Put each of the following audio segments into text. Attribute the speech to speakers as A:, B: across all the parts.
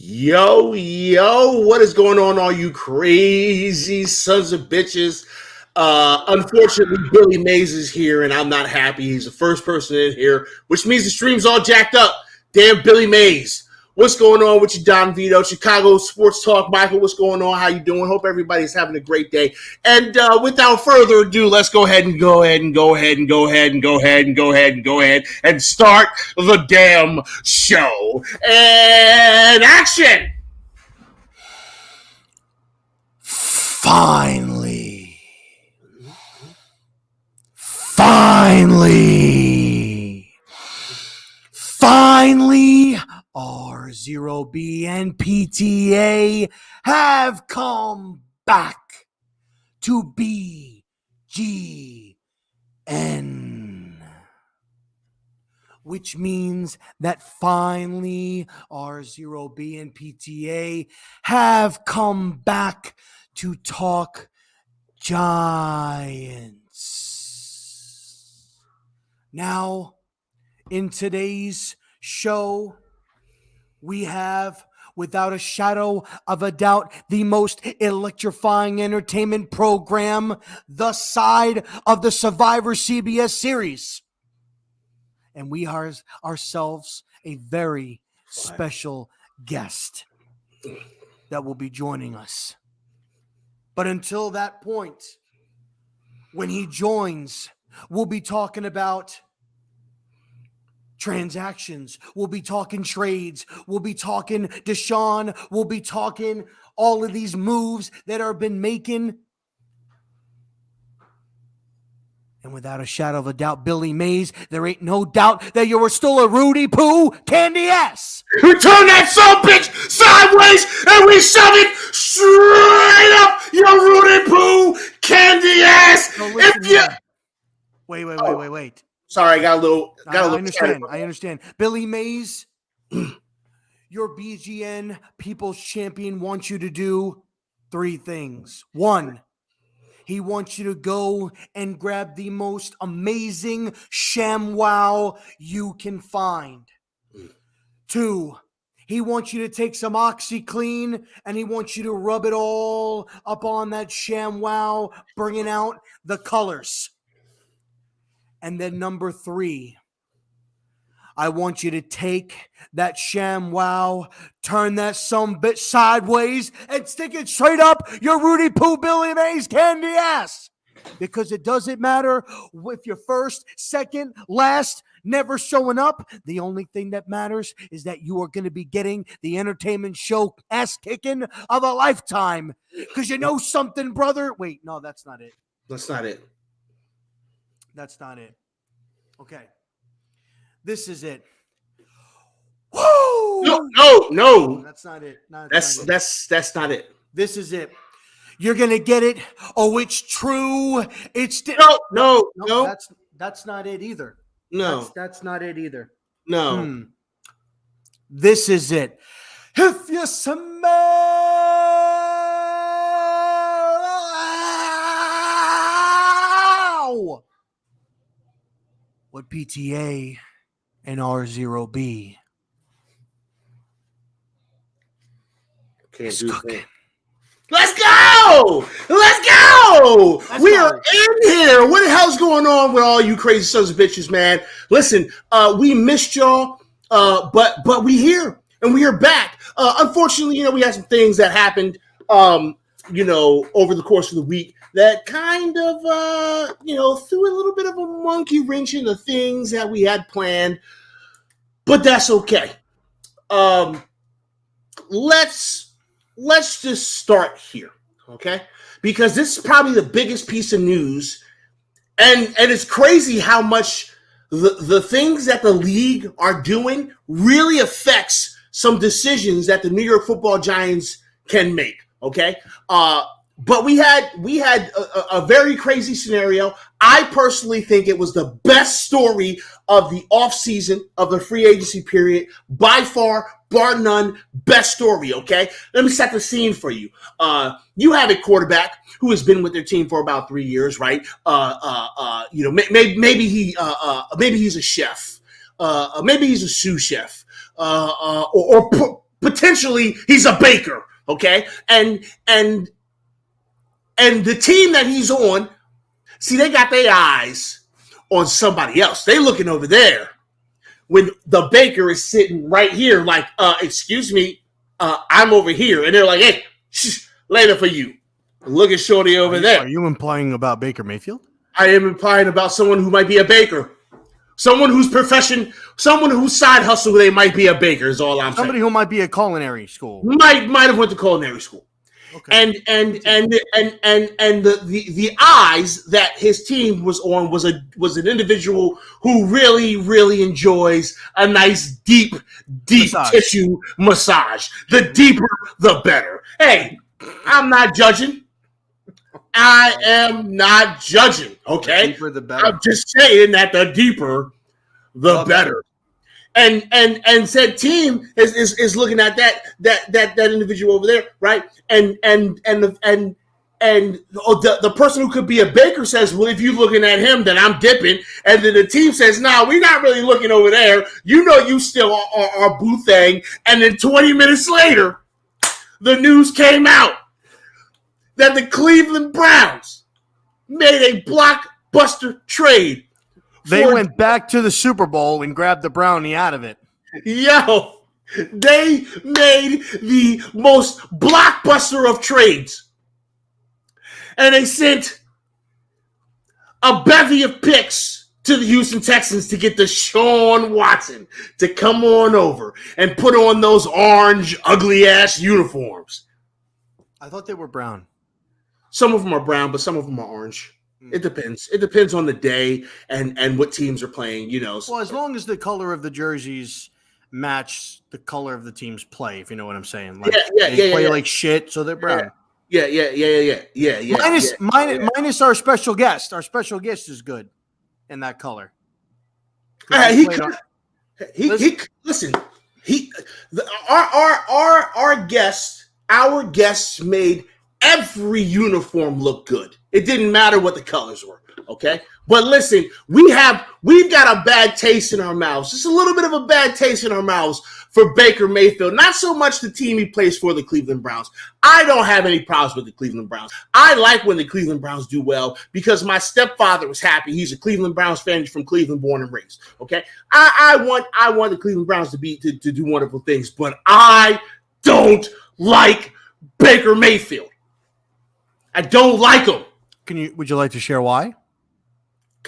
A: Yo, what is going on, all you crazy sons of bitches? Unfortunately, Billy Mays is here, and I'm not happy. He's the first person in here, which means the stream's all jacked up. Damn Billy Mays. What's going on with you, Don Vito? Chicago Sports Talk. Michael, what's going on? How you doing? Hope everybody's having a great day. And without further ado, let's go ahead and start the damn show. And action!
B: Finally, RZeroB and PTA have come back to BGN, which means that finally RZeroB and PTA have come back to talk Giants. Now, in today's show, we have, without a shadow of a doubt, the most electrifying entertainment program, the side of the Survivor CBS series. And we are ourselves a very special guest that will be joining us. But until that point, when he joins, we'll be talking about transactions. We'll be talking trades. We'll be talking Deshaun. We'll be talking all of these moves that have been making. And without a shadow of a doubt, Billy Mays, there ain't no doubt that you were still a Rudy Poo candy ass.
A: We turn that son bitch sideways and we shove it straight up your Rudy Poo candy ass.
B: No, listen, Wait.
A: Sorry, I got a little.
B: I understand. Billy Mays, your BGN People's Champion wants you to do 3 things. 1, he wants you to go and grab the most amazing ShamWow you can find. 2, he wants you to take some OxyClean and he wants you to rub it all up on that ShamWow, bringing out the colors. And then number 3, I want you to take that ShamWow, turn that sumbitch sideways, and stick it straight up your Rudy Poo Billy Mays candy ass. Because it doesn't matter if you're first, second, last, never showing up. The only thing that matters is that you are going to be getting the entertainment show ass kicking of a lifetime. Because you know something, brother? Wait, no, that's not it.
A: That's not it.
B: That's not it. Okay. This is it. Woo!
A: No.
B: That's not it.
A: That's not it.
B: This is it. You're gonna get it. Oh, it's true. It's
A: no.
B: That's not it either.
A: No.
B: That's not it either.
A: No.
B: This is it. If you smell what PTA and RZeroB is cooking.
A: Let's go! We are in here. What the hell's going on with all you crazy sons of bitches, man? Listen, we missed y'all, but we here and we are back. Unfortunately, we had some things that happened, over the course of the week that kind of, threw a little bit of a monkey wrench into things that we had planned, but that's okay. Let's just start here, okay? Because this is probably the biggest piece of news, and it's crazy how much the things that the league are doing really affects some decisions that the New York Football Giants can make, okay? But we had a very crazy scenario. I personally think it was the best story of the offseason, of the free agency period, by far, bar none, best story, okay? Let me set the scene for you. You have a quarterback who has been with their team for about 3 years, right? Maybe he's a chef. Maybe he's a sous chef. Or potentially he's a baker, okay? And the team that he's on, see, they got their eyes on somebody else. They looking over there when the baker is sitting right here, like, excuse me, I'm over here. And they're like, hey, later for you. Look at Shorty over there.
B: Are you implying about Baker Mayfield?
A: I am implying about someone who might be a baker. Someone whose profession, someone whose side hustle, they might be a baker is all I'm saying.
B: Somebody who might be a culinary school.
A: Might have went to culinary school. Okay. And the eyes that his team was on was an individual who really enjoys a nice deep tissue massage. The deeper, the better. Hey, I'm not judging. I am not judging. Okay, the deeper, the better. I'm just saying that the deeper, the better. And said team is looking at that individual over there, right? And the person who could be a baker says, well, if you're looking at him, then I'm dipping. And then the team says, no, we're not really looking over there. You know, you still are boo thing. And then 20 minutes later, the news came out that the Cleveland Browns made a blockbuster trade.
B: They went back to the Super Bowl and grabbed the brownie out of it.
A: Yo, they made the most blockbuster of trades. And they sent a bevy of picks to the Houston Texans to get Deshaun Watson to come on over and put on those orange, ugly-ass uniforms.
B: I thought they were brown.
A: Some of them are brown, but some of them are orange. It depends. It depends on the day and what teams are playing, you know.
B: Well, as long as the color of the jerseys match the color of the team's play, if you know what I'm saying. Like, they play like shit, so they're brown.
A: Yeah.
B: Minus our special guest. Our special guest is good in that color. Our guests made every uniform look good. It didn't matter what the colors were, okay? But listen, we've got a bad taste in our mouths. Just a little bit of a bad taste in our mouths for Baker Mayfield. Not so much the team he plays for, the Cleveland Browns. I don't have any problems with the Cleveland Browns. I like when the Cleveland Browns do well because my stepfather was happy. He's a Cleveland Browns fan. He's from Cleveland, born and raised, okay? I want the Cleveland Browns to do wonderful things, but I don't like Baker Mayfield. I don't like him. Would you like to share why?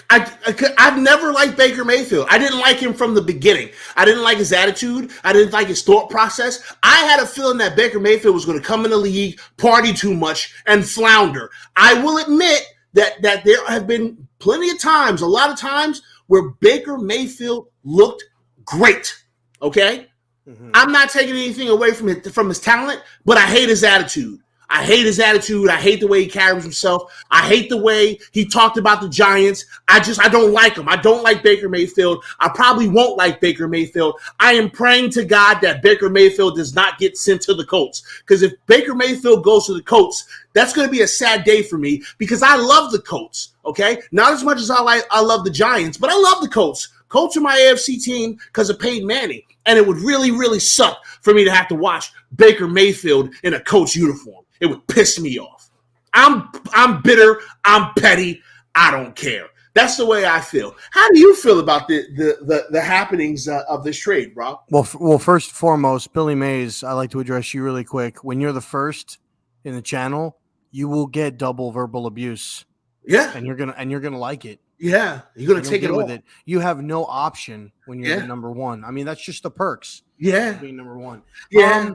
A: I've never liked Baker Mayfield. I didn't like him from the beginning. I didn't like his attitude. I didn't like his thought process. I had a feeling that Baker Mayfield was going to come in the league, party too much, and flounder. I will admit that there have been plenty of times, a lot of times, where Baker Mayfield looked great. Okay? Mm-hmm. I'm not taking anything away from his talent, but I hate his attitude. I hate his attitude. I hate the way he carries himself. I hate the way he talked about the Giants. I don't like him. I don't like Baker Mayfield. I probably won't like Baker Mayfield. I am praying to God that Baker Mayfield does not get sent to the Colts. Because if Baker Mayfield goes to the Colts, that's going to be a sad day for me because I love the Colts, okay? Not as much as I love the Giants, but I love the Colts. Colts are my AFC team because of Peyton Manning. And it would really, really suck for me to have to watch Baker Mayfield in a Colts uniform. It would piss me off. I'm bitter. I'm petty. I don't care. That's the way I feel. How do you feel about the happenings of this trade, Rob?
B: Well, first and foremost, Billy Mays, I'd like to address you really quick. When you're the first in the channel, you will get double verbal abuse.
A: Yeah,
B: and you're gonna like it.
A: Yeah, you're gonna take it with it.
B: You have no option when you're number one. I mean, that's just the perks.
A: Yeah,
B: being number one.
A: Yeah.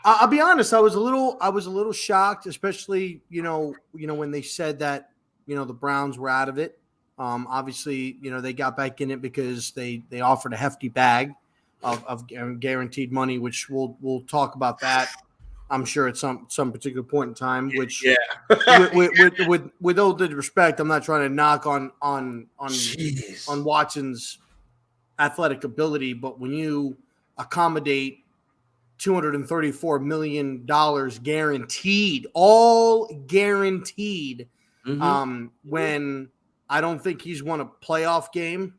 B: I'll be honest. I was a little shocked, especially when they said that the Browns were out of it. Obviously, they got back in it because they offered a hefty bag of guaranteed money, which we'll talk about that. I'm sure at some particular point in time. Which, with all due respect, I'm not trying to knock on Watson's athletic ability, but when you accommodate $234 million guaranteed, all guaranteed. Mm-hmm. When I don't think he's won a playoff game.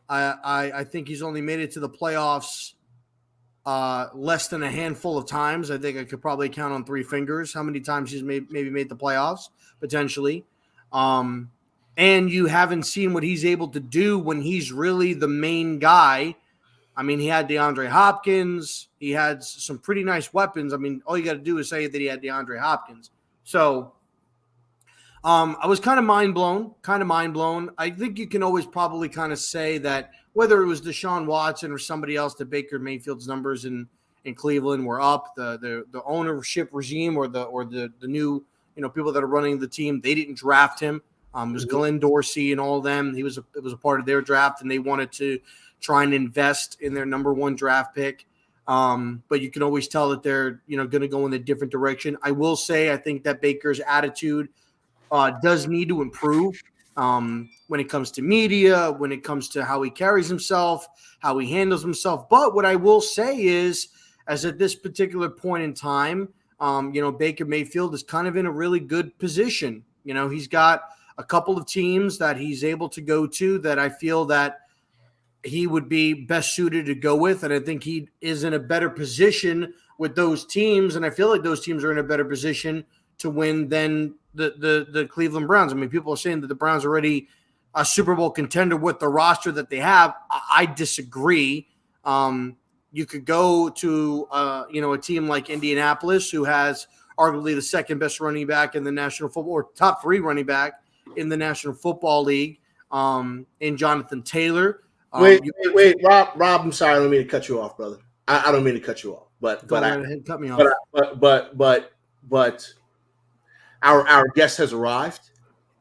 B: I think he's only made it to the playoffs less than a handful of times. I think I could probably count on 3 fingers how many times he's maybe made the playoffs, potentially. And you haven't seen what he's able to do when he's really the main guy. I mean, he had DeAndre Hopkins. He had some pretty nice weapons. I mean, all you got to do is say that he had DeAndre Hopkins. So I was kind of mind blown. I think you can always probably kind of say that whether it was Deshaun Watson or somebody else, that Baker Mayfield's numbers in Cleveland were up. The ownership regime or the new people that are running the team, they didn't draft him. It was Glenn Dorsey and all of them. It was a part of their draft, and they wanted to try and invest in their number 1 draft pick. But you can always tell that they're going to go in a different direction. I will say I think that Baker's attitude does need to improve when it comes to media, when it comes to how he carries himself, how he handles himself. But what I will say is, as at this particular point in time, Baker Mayfield is kind of in a really good position. He's got a couple of teams that he's able to go to that I feel that he would be best suited to go with. And I think he is in a better position with those teams. And I feel like those teams are in a better position to win than the Cleveland Browns. I mean, people are saying that the Browns are already a Super Bowl contender with the roster that they have. I disagree. You could go to, a team like Indianapolis, who has arguably the second best running back in the National Football, or top 3 running back in the National Football League, in Jonathan Taylor.
A: Wait, Rob, I'm sorry, I don't mean to cut you off, brother. I don't mean to cut you off, but
B: cut me off.
A: But our guest has arrived,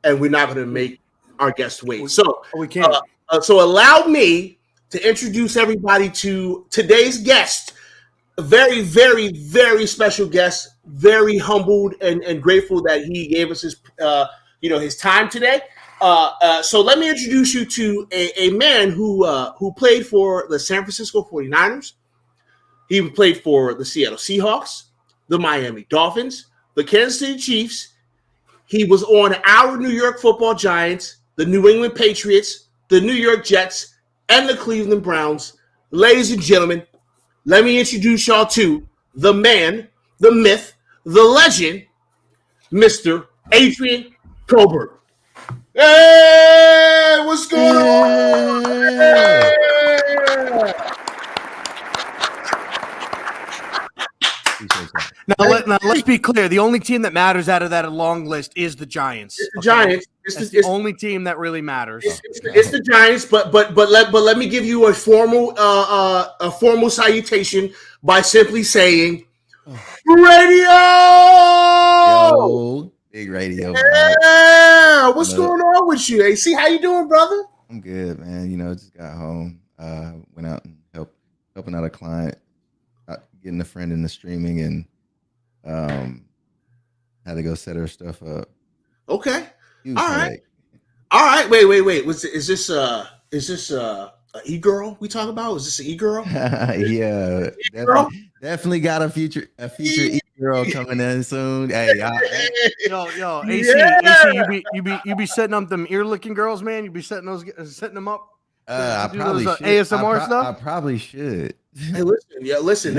A: and we're not going to make our guest wait. So
B: we can't.
A: So allow me to introduce everybody to today's guest. A very, very, very special guest. Very humbled and grateful that he gave us his time today. So let me introduce you to a man who played for the San Francisco 49ers. He played for the Seattle Seahawks, the Miami Dolphins, the Kansas City Chiefs. He was on our New York Football Giants, the New England Patriots, the New York Jets, and the Cleveland Browns. Ladies and gentlemen, let me introduce y'all to the man, the myth, the legend, Mr. Adrian Colbert. Hey, what's going on? Hey.
B: Now let's be clear. The only team that matters out of that long list is the Giants.
A: It's the Giants.
B: It's the only team that really matters.
A: It's the Giants. But let me give you a formal salutation by simply saying, Radio.
C: Yo, big radio.
A: Yeah. What's going on with you? AC, how you doing, brother?
C: I'm good, man. Just got home. Went out and helping out a client, getting a friend in the streaming, and had to go set her stuff up.
A: Okay. All right. Wait. Is this a e-girl we talk about? Is this an e-girl?
C: Yeah. Definitely got a future e-girl coming in soon. Hey,
B: yo, AC, you be setting up them ear licking girls, man. You be setting them up.
C: I probably
B: those,
C: should.
B: ASMR stuff.
C: I probably should.
A: Hey, listen.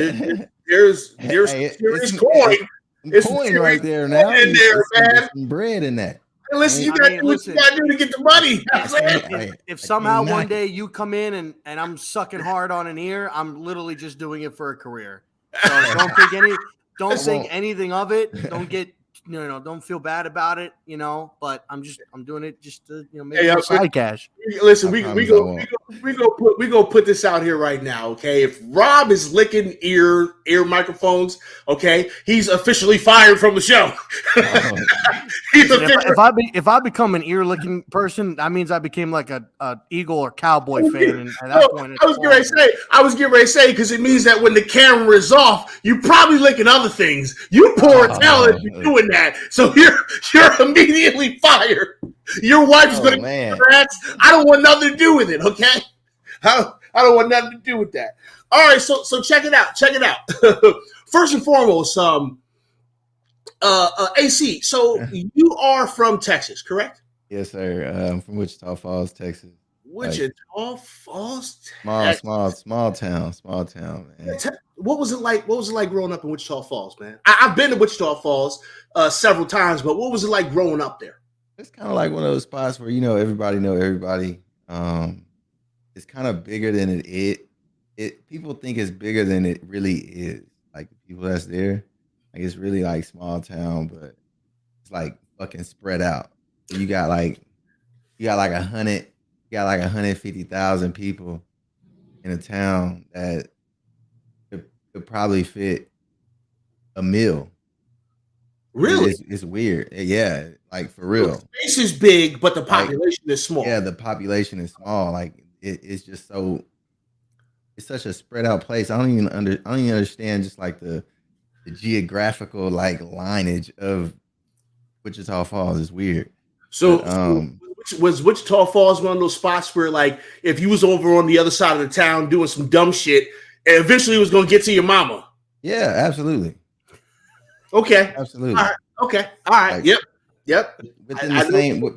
A: There's serious coin.
C: It's coin right there now.
A: In there, man.
C: Some bread in that.
A: Hey, listen, you got to do what you got to do to get the money.
B: If somehow one day you come in and I'm sucking hard on an ear, I'm literally just doing it for a career. So don't think anything of it. Don't get don't feel bad about it, but I'm doing it just to make some side cash.
A: Listen, we go put this out here right now, okay? If Rob is licking ear microphones, okay, he's officially fired from the show.
B: If I become an ear licking person, that means I became like a Eagle or Cowboy fan. And at that point, I was getting ready to say because it means that when the camera is off, you're probably licking other things. You poor talent, you're doing that. So you're immediately fired. Your wife's going to get rats. I don't want nothing to do with it, okay? I don't want nothing to do with that. All right, so check it out. First and foremost, AC, so you are from Texas, correct?
C: Yes, sir. I'm from Wichita Falls, Texas.
A: Wichita Falls,
C: Small town, man.
A: What was it like? What was it like growing up in Wichita Falls, man? I've been to Wichita Falls several times, but what was it like growing up there?
C: It's kind of like one of those spots where everybody know everybody. It's kind of bigger than it is. People think it's bigger than it really is. Like the people that's there, like it's really like small town, but it's like fucking spread out. You got like 150,000 people in a town that could probably fit a meal.
A: Really?
C: It's weird. Yeah, like for real.
A: The space is big, but the population is small.
C: Yeah, the population is small. Like it's just so. It's such a spread out place. I don't even understand just like the geographical like lineage of Wichita Falls is weird.
A: So,
C: But,
A: was Wichita Falls one of those spots where, like, if you was over on the other side of the town doing some dumb shit, and eventually it was going to get to your mama?
C: yeah, absolutely.
A: Okay.
C: Absolutely.
A: All right. Okay. All right.
C: Like,
A: Yep.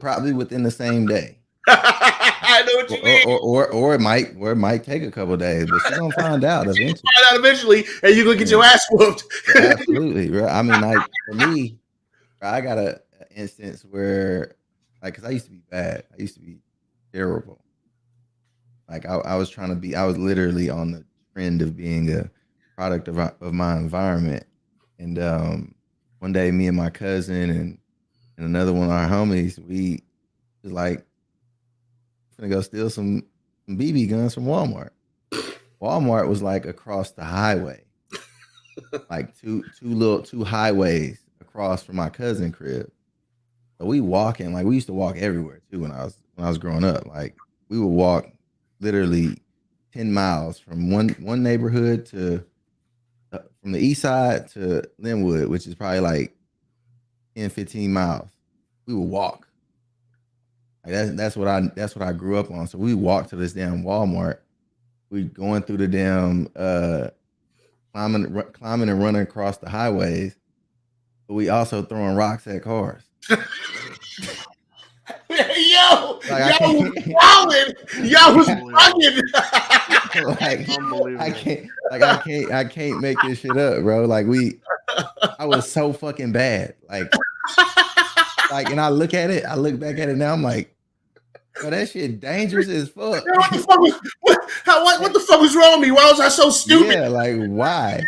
C: Probably within the same day.
A: I know what you mean.
C: Or it might take a couple of days, but she's gonna find out eventually.
A: Find out eventually, and you're gonna get your ass whooped.
C: Absolutely. Right. I mean, like for me, I got an instance where, like, because I used to be bad. I used to be terrible. Like I was literally on the trend of being a product of my environment. And one day, me and my cousin and another one of our homies, we was like, gonna go steal some BB guns from Walmart. Walmart was like across the highway, like two highways across from my cousin crib. So we walking, like we used to walk everywhere too when I was growing up. Like we would walk literally 10 miles from one neighborhood to from the east side to Linwood, which is probably like 10, 15 miles. We would walk. Like that's what I grew up on. So we walked to this damn Walmart. We going through the damn climbing and running across the highways, but we also throwing rocks at cars.
A: Yo,
C: Like,
A: y'all was wildin'. Y'all was bugging.
C: Like I can't make this shit up, bro. Like I was so fucking bad. Like, and I look back at it now, I'm like, bro, that shit dangerous as fuck.
A: What the fuck was wrong with me? Why was I so stupid?
C: Yeah, like why?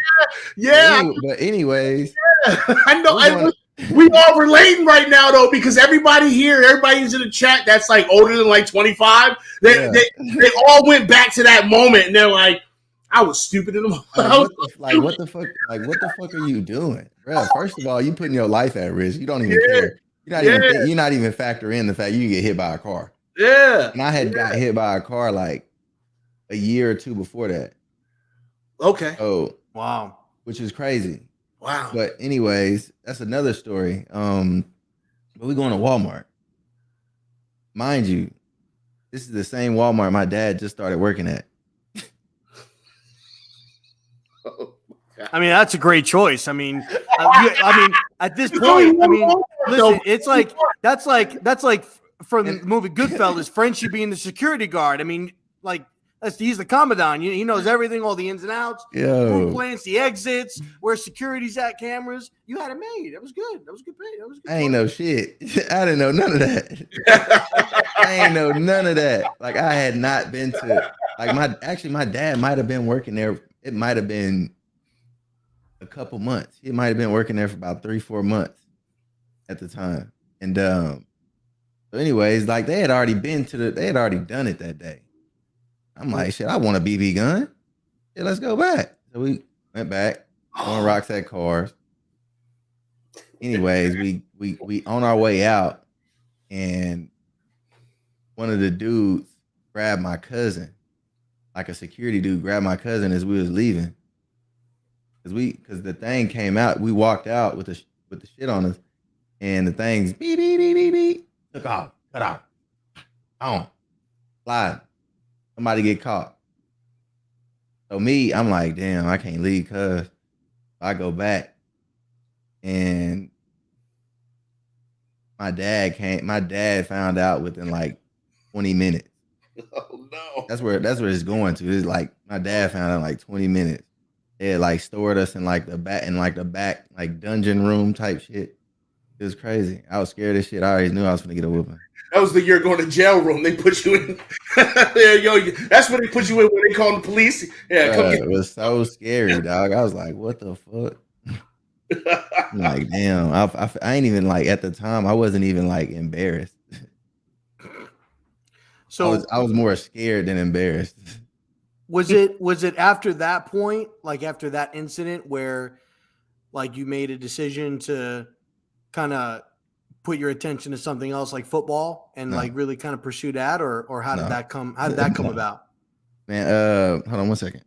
A: Yeah.
C: But anyways,
A: I know. We all relating right now though, because everybody's in the chat that's like older than like 25. They all went back to that moment and they're like, I was stupid in the moment.
C: What the fuck are you doing, bro? First of all, you putting your life at risk. You don't even care. You're not even factoring in the fact you get hit by a car.
A: Yeah.
C: And I had got hit by a car like a year or two before that.
A: Okay.
C: Oh
B: wow,
C: which is crazy.
A: Wow.
C: But anyways, that's another story. But we going to Walmart. Mind you, this is the same Walmart my dad just started working at.
B: I mean, that's a great choice. I mean, at this point, I mean, listen, it's like that's like from the movie Goodfellas, Frenchie being the security guard. I mean, like he's the commandant. He knows everything, all the ins and outs, room plans, the exits, where security's at, cameras. You had it made. That was good. That was good pay. That was good.
C: I ain't know shit. I didn't know none of that. I ain't know none of that. Like I had not been to my dad might have been working there. It might have been a couple months. He might have been working there for about 3-4 months at the time. And so anyways, like they had already done it that day. I'm like, shit, I want a BB gun. Yeah, let's go back. So we went back, throwing rocks at cars. Anyways, we on our way out, and one of the dudes grabbed my cousin, like a security dude grabbed my cousin as we was leaving. Because the thing came out, we walked out with the shit on us, and the things beep beep beep beep beep took off, cut off, on, slide. Somebody get caught. So me, I'm like, damn, I can't leave cuz I go back and my dad found out within like 20 minutes.
A: Oh no.
C: That's where it's going to. It's like my dad found out in like 20 minutes. They had like stored us in like the back like dungeon room type shit. It was crazy. I was scared as shit. I already knew I was gonna get a whooping.
A: That was the year going to jail room. They put you in. Yeah, yo, that's when they put you in when they call the police. Yeah, come
C: It was so scary, dog. I was like, what the fuck? I'm like, damn. I ain't even like at the time. I wasn't even like embarrassed.
B: So
C: I was more scared than embarrassed.
B: was it after that point, like after that incident, where like you made a decision to kind of put your attention to something else like football and
C: No.
B: like really kind of pursue that, or how did
C: No.
B: that come? How did that come
C: No.
B: about?
C: Man, hold on 1 second.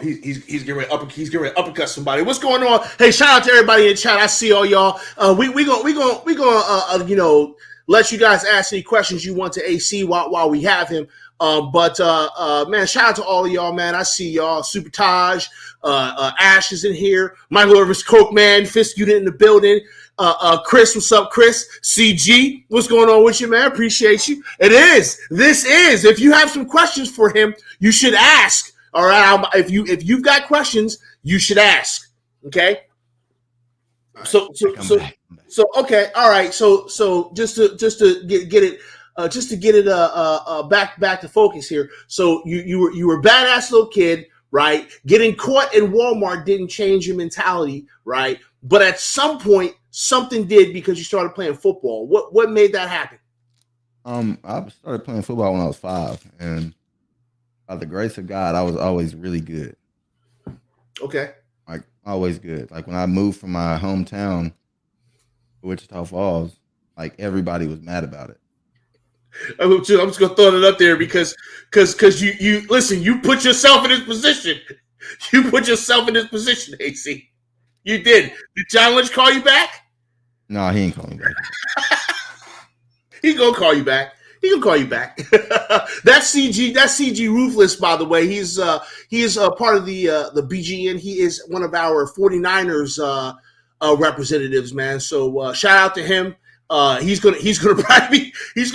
A: He's getting ready to uppercut somebody. What's going on? Hey, shout out to everybody in chat. I see all y'all. We gonna let you guys ask any questions you want to AC while we have him. Man, shout out to all of y'all, man. I see y'all. Super Taj, Ash is in here. Michael Irvis, Coke Man, Fisk unit in the building. Chris, what's up, Chris? CG, what's going on with you, man? Appreciate you. This is. If you have some questions for him, you should ask. All right. If you've got questions, you should ask. Okay.
C: Right,
A: so okay. All right. So just to get it. Just to get it back to focus here. So you were a badass little kid, right? Getting caught in Walmart didn't change your mentality, right? But at some point, something did because you started playing football. What made that happen?
C: I started playing football when I was 5, and by the grace of God, I was always really good.
A: Okay.
C: Like always good. Like when I moved from my hometown, Wichita Falls, like everybody was mad about it.
A: I'm just gonna throw it up there because you listen, you put yourself in this position. You put yourself in this position, AC. You did. Did John Lynch call you back?
C: No, he ain't calling me back.
A: He gonna call you back. He can call you back. That's CG Ruthless, by the way. He is part of the BGN. He is one of our 49ers representatives, man. So shout out to him. He's gonna probably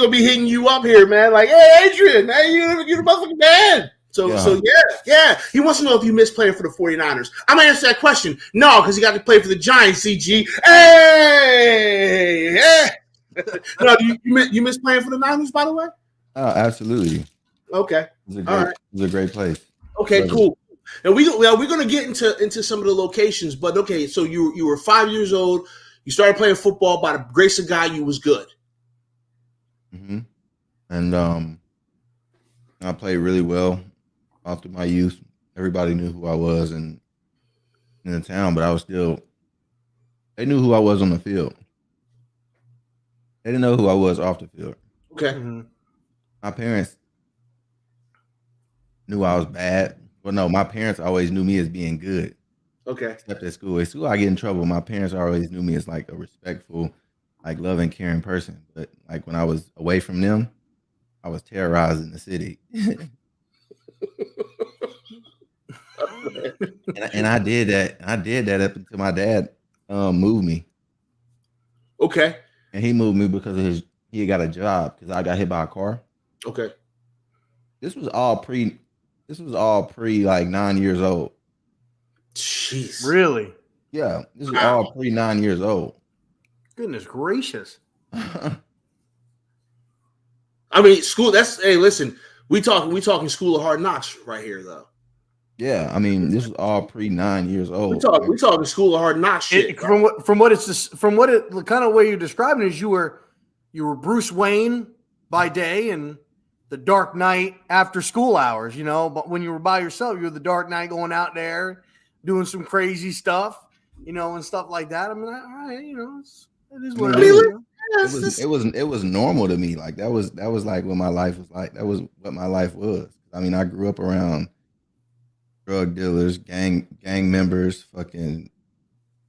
A: be hitting you up here, man. Like, hey, Adrian, man, you're the motherfucking man. So yeah. He wants to know if you miss playing for the 49ers. I'm gonna answer that question. No, because he got to play for the Giants, CG. Hey. No, you miss playing for the Niners, by the way?
C: Oh, absolutely.
A: Okay.
C: It was a great place.
A: Okay, cool. And we're gonna get into some of the locations, but okay, so you were 5 years old, you started playing football. By the grace of God, you was good.
C: Mm-hmm. And I played really well all through my youth. Everybody knew who I was in the town, but they knew who I was on the field. They didn't know who I was off the field.
A: Okay.
B: Mm-hmm.
C: My parents knew I was bad. Well, no, my parents always knew me as being good.
A: Okay.
C: Except at school. At school, I get in trouble. My parents always knew me as like a respectful, like loving, caring person. But like when I was away from them, I was terrorizing the city. and I did that. I did that up until my dad moved me.
A: Okay.
C: And he moved me because he got a job because I got hit by a car.
A: Okay.
C: This was all pre like 9 years old.
A: Jeez.
B: Really?
C: Yeah, this is all pre 9 years old.
B: Goodness gracious.
A: I mean, school. Hey, listen. We talking School of Hard Knocks right here, though.
C: Yeah, I mean, this was all pre 9 years old.
A: We talking School of Hard Knocks shit.
B: From what the kind of way you're describing is you were Bruce Wayne by day and the Dark Knight after school hours, but when you were by yourself, you were the Dark Knight going out there doing some crazy stuff, and stuff like that. I mean, all right, it is what it is.
C: It was normal to me. Like that was like what my life was like. That was what my life was. I mean, I grew up around drug dealers, gang members, fucking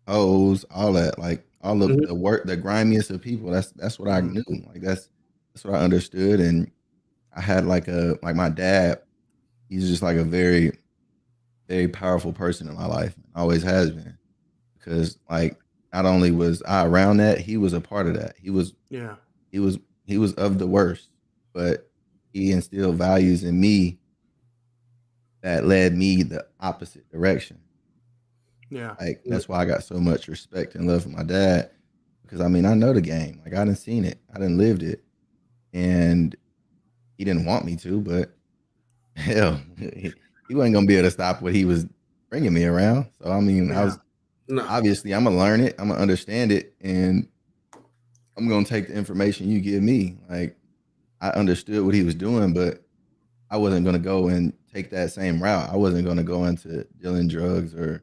C: hoes, all that. Like all of the work, the grimiest of people. That's what I knew. Like that's what I understood. And I had like my dad. He's just like a very, very powerful person in my life. Always has been. Because like not only was I around that, he was a part of that. He was
B: Yeah.
C: he was he was of the worst, but he instilled values in me that led me the opposite direction.
B: Yeah.
C: Like that's why I got so much respect and love for my dad, because I mean I know the game. Like I done seen it, I done lived it, and he didn't want me to, but hell, he wasn't gonna be able to stop what he was bringing me around. So I mean, I
B: Yeah.
C: was
A: No.
C: obviously I'm gonna learn it, I'm gonna understand it, and I'm gonna take the information you give me. Like I understood what he was doing, but I wasn't gonna go and take that same route. I wasn't gonna go into dealing drugs or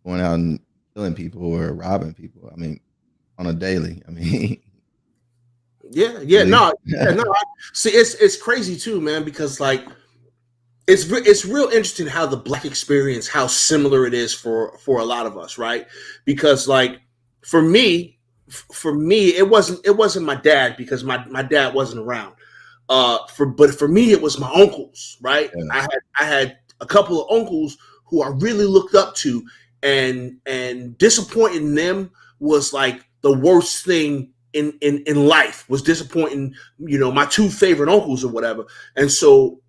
C: going out and killing people or robbing people. I mean, on a daily. I mean,
A: Yeah,
C: really.
A: no, yeah, no. See, it's crazy too, man, because like it's real interesting how the black experience, how similar it is for a lot of us, right? Because like for me, it wasn't my dad because my dad wasn't around. But for me, it was my uncles, right?
C: Yeah,
A: I had a couple of uncles who I really looked up to, and disappointing them was like the worst thing in life. Was disappointing, my two favorite uncles or whatever, and so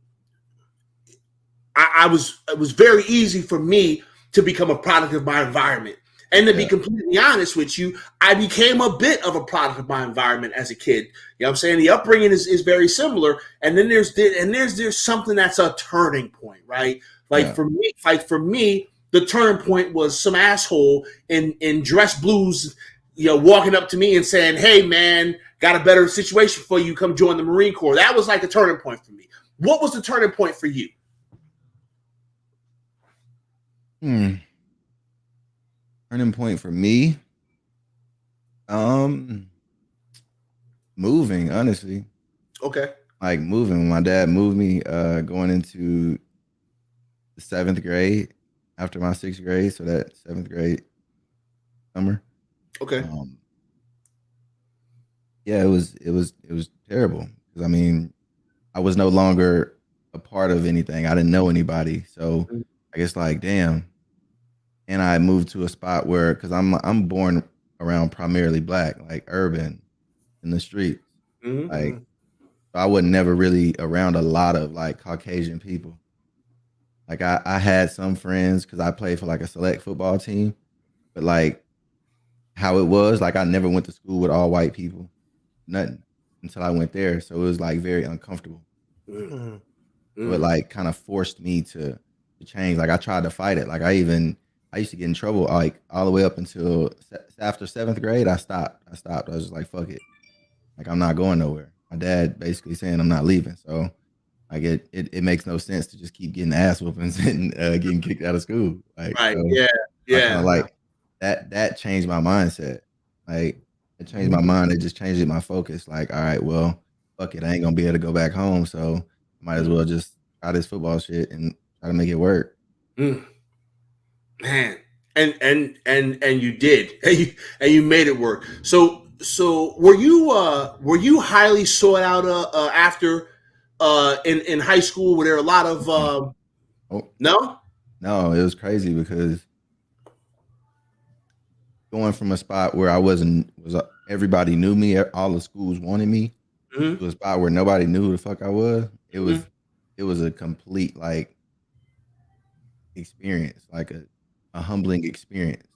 A: it was very easy for me to become a product of my environment. And to be
C: yeah,
A: completely honest with you, I became a bit of a product of my environment as a kid. You know what I'm saying? The upbringing is very similar. And then there's something that's a turning point, right?
C: yeah.
A: Like for me, the turning point was some asshole in dress blues, walking up to me and saying, "Hey man, got a better situation for you. Come join the Marine Corps." That was like a turning point for me. What was the turning point for you?
C: Hmm. Turning point for me, um, moving. Honestly,
A: Okay.
C: like moving. When my dad moved me, going into the seventh grade after my sixth grade, so that seventh grade summer.
A: Okay.
C: Um, yeah, it was terrible because I mean I was no longer a part of anything. I didn't know anybody, so I guess like damn. And I moved to a spot where because I'm born around primarily black, like urban in the streets. Like
A: Mm-hmm.
C: so I was never really around a lot of like Caucasian people. Like I had some friends because I played for like a select football team, but like how it was, like I never went to school with all white people, nothing until I went there. So it was like very uncomfortable.
B: Mhm.
C: So it like kind of forced me to change. Like I tried to fight it. Like I used to get in trouble like all the way up until after seventh grade. I stopped. I was just like, fuck it. Like I'm not going nowhere. My dad basically saying I'm not leaving. So like it makes no sense to just keep getting ass whoopings and getting kicked out of school. Like
A: Right.
C: so
A: Yeah.
C: I kind of
A: Yeah.
C: like that changed my mindset. Like it changed my mind. It just changed my focus. Like, all right, well, fuck it. I ain't gonna be able to go back home. So I might as well just try this football shit and try to make it work.
A: Mm, man. And you did. And you made it work. So were you highly sought out after in high school? Were there a lot of
C: Oh
A: no?
C: no, it was crazy because going from a spot where I wasn't was everybody knew me, all the schools wanted me,
A: Mm-hmm.
C: to a spot where nobody knew who the fuck I was. It
A: Mm-hmm.
C: was it was a complete like experience, like a humbling experience.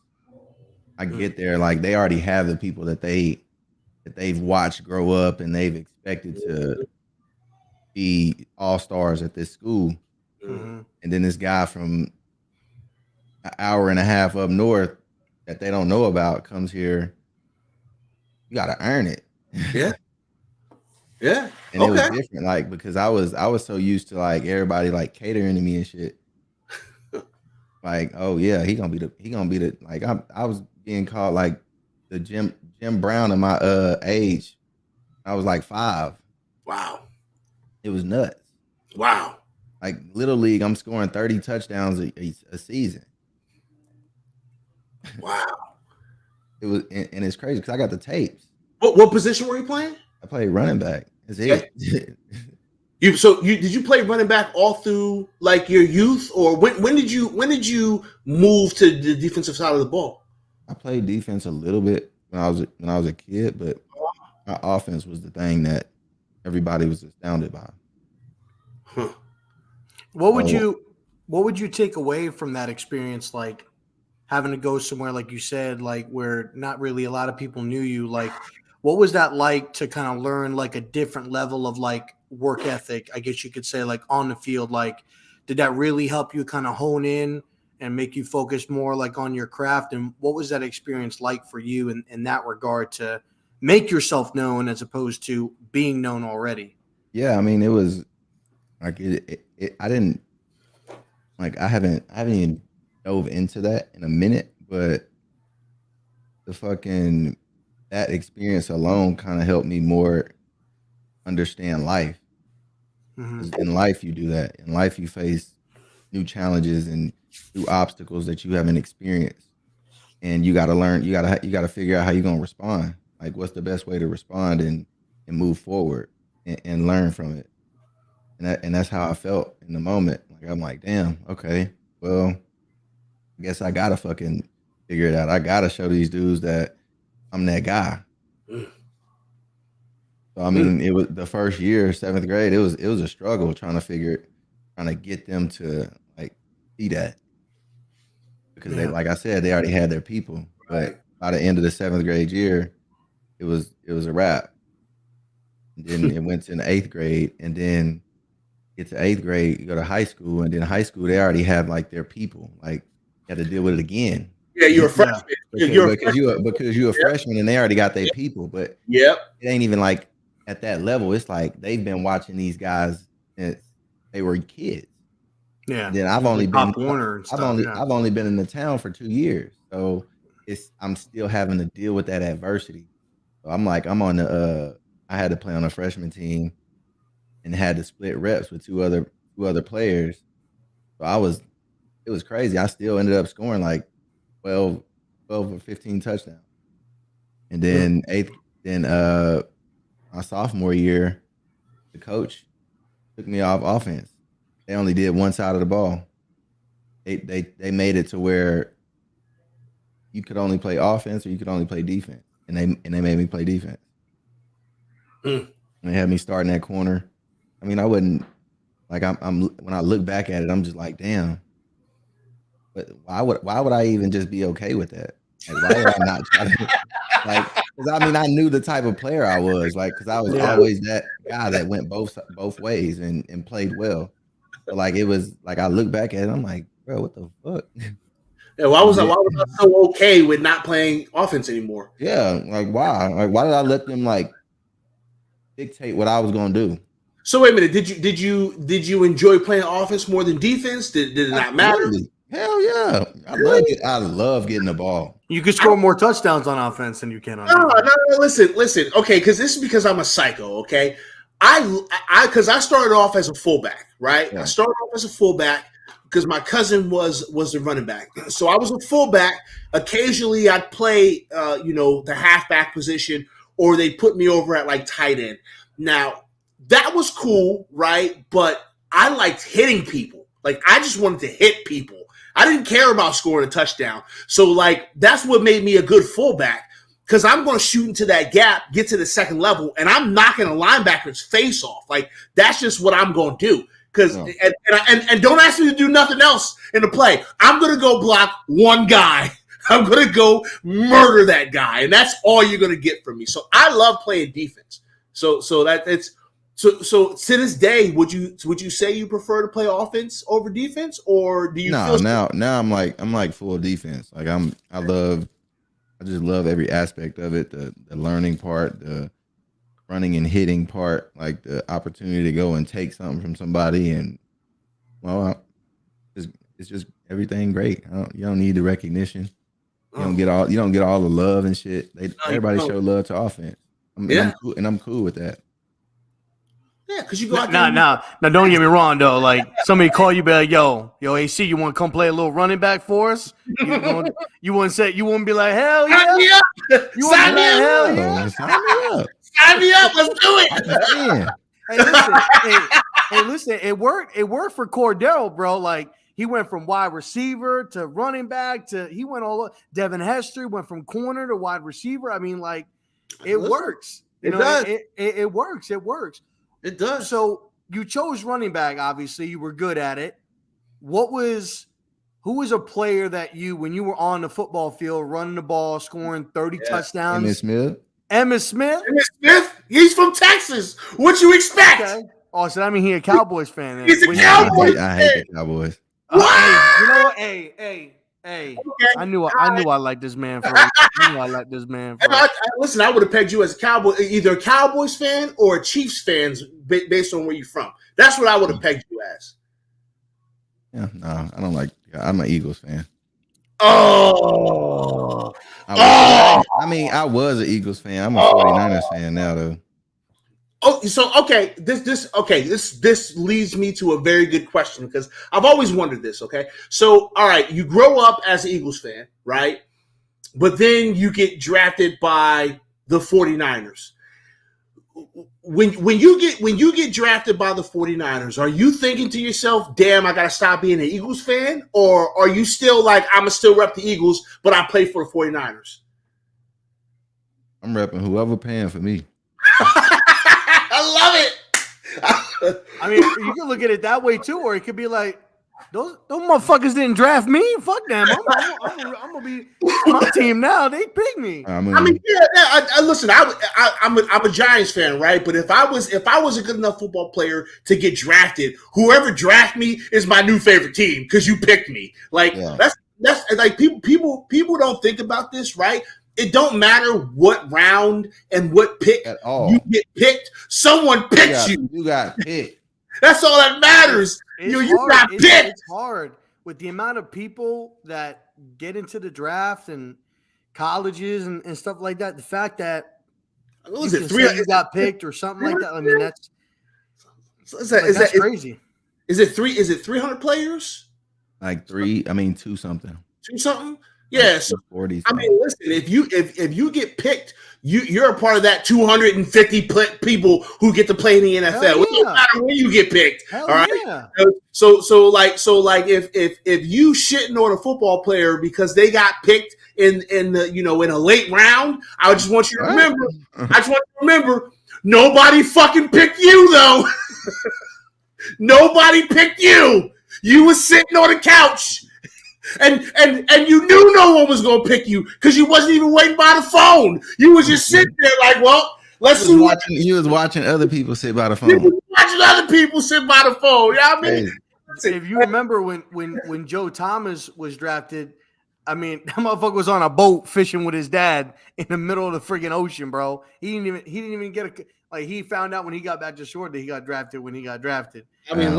C: I get there, like they already have the people that they've watched grow up and they've expected to be all stars at this school.
B: Mhm.
C: And then this guy from an hour and a half up north that they don't know about comes here. You got to earn it.
A: Yeah. Yeah.
C: And it was
A: Okay.
C: different, like because I was so used to like everybody like catering to me and shit. Like, oh yeah, he gonna be the like I was being called like the Jim Brown of my age. I was like 5.
A: Wow.
C: It was nuts.
A: Wow.
C: Like little league, I'm scoring 30 touchdowns a season.
A: Wow.
C: It was and it's crazy because I got the tapes.
A: What position were you playing?
C: I played running back. That's
A: Okay.
C: it.
A: Did you play running back all through like your youth, or when did you move to the defensive side of the ball?
C: I played defense a little bit when I was a kid, but my offense was the thing that everybody was astounded by.
A: Huh.
B: What would
C: So
B: you take away from that experience? Like having to go somewhere, like you said, like where not really a lot of people knew you. Like, what was that like to kind of learn like a different level of like work ethic? I guess you could say like on the field. Like, did that really help you kind of hone in and make you focus more like on your craft? And what was that experience like for you in that regard to make yourself known as opposed to being known already?
C: yeah, I mean, it was like I didn't like I haven't even dove into that in a minute, but the fucking that experience alone kind of helped me more understand life.
B: Mm-hmm.
C: 'Cause in life, you do that. In life, you face new challenges and new obstacles that you haven't experienced, and you got to learn. You got to figure out how you're gonna respond. Like, what's the best way to respond and move forward and learn from it. And that's how I felt in the moment. Like I'm like, damn, okay, well, I guess I gotta fucking figure it out. I gotta show these dudes that I'm that guy.
A: Mm.
C: So I mean, it was the first year, seventh grade. It was a struggle trying to get them to like see that because they,
B: Yeah.
C: like I said, they already had their people.
A: Right.
C: But by the end of the seventh grade year, it was a wrap. And then it went to the eighth grade, and then get to eighth grade, you go to high school, and then high school they already have like their people. Like you have to deal with it again.
A: Yeah, you're a
B: Yeah.
A: freshman.
C: because
A: You're a
C: because
A: freshman.
C: you're a freshman and they already got their people, but
A: Yep.
C: it ain't even like at that level. It's like they've been watching these guys since they were kids.
B: Yeah.
C: And then I've only been
B: Pop Warner and
C: I've
B: stuff.
C: only
B: Yeah.
C: I've only been in the town for 2 years, so I'm still having to deal with that adversity. So I'm like I'm on the I had to play on a freshman team and had to split reps with two other players. So it was crazy. I still ended up scoring like 12, 12 or 15 touchdowns. And then my sophomore year, the coach took me off offense. They only did one side of the ball. They made it to where you could only play offense or you could only play defense. And they made me play defense.
A: Mm.
C: And they had me starting that corner. I mean, I wouldn't like I'm when I look back at it, I'm just like, damn. But why would I even just be okay with that? Like, why would I not try to like? Because I mean, I knew the type of player I was, like, because I was
B: Yeah.
C: always that guy that went both ways and played well. So like, it was like I look back at it, I'm like, bro, what the fuck?
A: Yeah, why was I so okay with not playing offense anymore?
C: Yeah, like why? Like why did I let them like dictate what I was gonna do?
A: So wait a minute. Did you enjoy playing offense more than defense? Did it not matter?
C: Absolutely. Hell yeah.
A: Really?
C: I love getting the ball.
B: You could score more touchdowns on offense than you can on
A: No,
B: defense.
A: no, listen. Okay, because this is because I'm a psycho. Okay, because I started off as a fullback, right?
C: Yeah.
A: I started off as a fullback because my cousin was the running back, so I was a fullback. Occasionally, I'd play, the halfback position, or they put me over at like tight end. Now that was cool, right? But I liked hitting people. Like I just wanted to hit people. I didn't care about scoring a touchdown. So like that's what made me a good fullback because I'm going to shoot into that gap, get to the second level, and I'm knocking a linebacker's face off. Like that's just what I'm going to do. Because and don't ask me to do nothing else in the play. I'm going to go block one guy. I'm going to go murder that guy, and that's all you're going to get from me. So I love playing defense. So that it's. So to this day, would you say you prefer to play offense over defense, or do you feel
C: now I'm like full defense. Like I just love every aspect of it. The learning part, the running and hitting part, like the opportunity to go and take something from somebody, and well, it's just everything great. You don't need the recognition. You don't get all the love and shit. Everybody show love to offense. I'm cool with that.
A: Yeah, because you go out there.
B: Now, don't get me wrong though. Like somebody call you, be like, "Yo, AC, you want to come play a little running back for us?" You wouldn't be like, "Hell yeah!"
A: Sign me up.
B: You
A: Sign me up.
B: hell yeah.
C: Sign me up.
A: Sign me up. Let's do it.
C: Yeah.
B: Hey, listen, it worked for Cordero, bro. Like He went from wide receiver to running back to he went all. Devin Hester went from corner to wide receiver. I mean, like it works.
A: It does.
B: It works. It works.
A: It does.
B: So you chose running back. Obviously, you were good at it. Who was a player that when you were on the football field, running the ball, scoring 30 touchdowns?
C: Emmitt Smith.
B: Emmitt Smith?
A: Emmitt Smith? He's from Texas. What you expect?
B: Okay. Oh, so that means he a Cowboys fan. Then.
A: He's a Cowboys fan.
C: I hate the Cowboys.
B: Hey, you know what? Hey. Okay. I knew I liked this man for.
A: Listen, I would have pegged you as a Cowboy, either a Cowboys fan or a Chiefs fan, based on where you're from. That's what I would have pegged you as.
C: Yeah, no, I don't like. I'm an Eagles fan.
A: Oh.
C: I mean, I was an Eagles fan. I'm a 49ers fan now, though.
A: Oh, so okay, this leads me to a very good question because I've always wondered this. Okay, so all right, you grow up as an Eagles fan, right? But then you get drafted by the 49ers. When you get drafted by the 49ers, are you thinking to yourself, damn, I gotta stop being an Eagles fan? Or are you still like, I'ma still rep the Eagles, but I play for the 49ers?
C: I'm repping whoever paying for me.
A: I love it.
B: I mean, you can look at it that way too, or it could be like, those motherfuckers didn't draft me. Fuck them. I'm gonna be my team now. They picked me.
A: I mean, yeah. Listen, I'm a Giants fan, right? But if I was a good enough football player to get drafted, whoever draft me is my new favorite team because you picked me. Like that's like people don't think about this, right? It don't matter what round and what pick
C: at all
A: you get picked. Someone picks you.
C: You got picked.
A: That's all that matters. You got picked.
B: It's hard with the amount of people that get into the draft and colleges and stuff like that. The fact that you got picked or something like that. I mean, that's crazy.
A: Is it 300 players?
C: Like 2 something.
A: 2 something? Yeah, so,
C: 40s.
A: I mean, listen. If you get picked, you're a part of that 250 people who get to play in the NFL.
B: Yeah.
A: It doesn't matter when you get picked.
B: Hell
A: all right.
B: Yeah.
A: So if you shitting on a football player because they got picked in a late round, I just want you to remember. Nobody fucking picked you though. Nobody picked you. You was sitting on the couch. And you knew no one was gonna pick you because you wasn't even waiting by the phone. You was just sitting there like, well, let's see.
C: You was watching other people sit by the phone.
A: You was watching other people sit by the phone. You know what I mean?
B: If you remember when Joe Thomas was drafted, I mean, that motherfucker was on a boat fishing with his dad in the middle of the friggin' ocean, bro. He didn't even get he found out when he got back to shore that he got drafted when he got drafted.
A: I mean,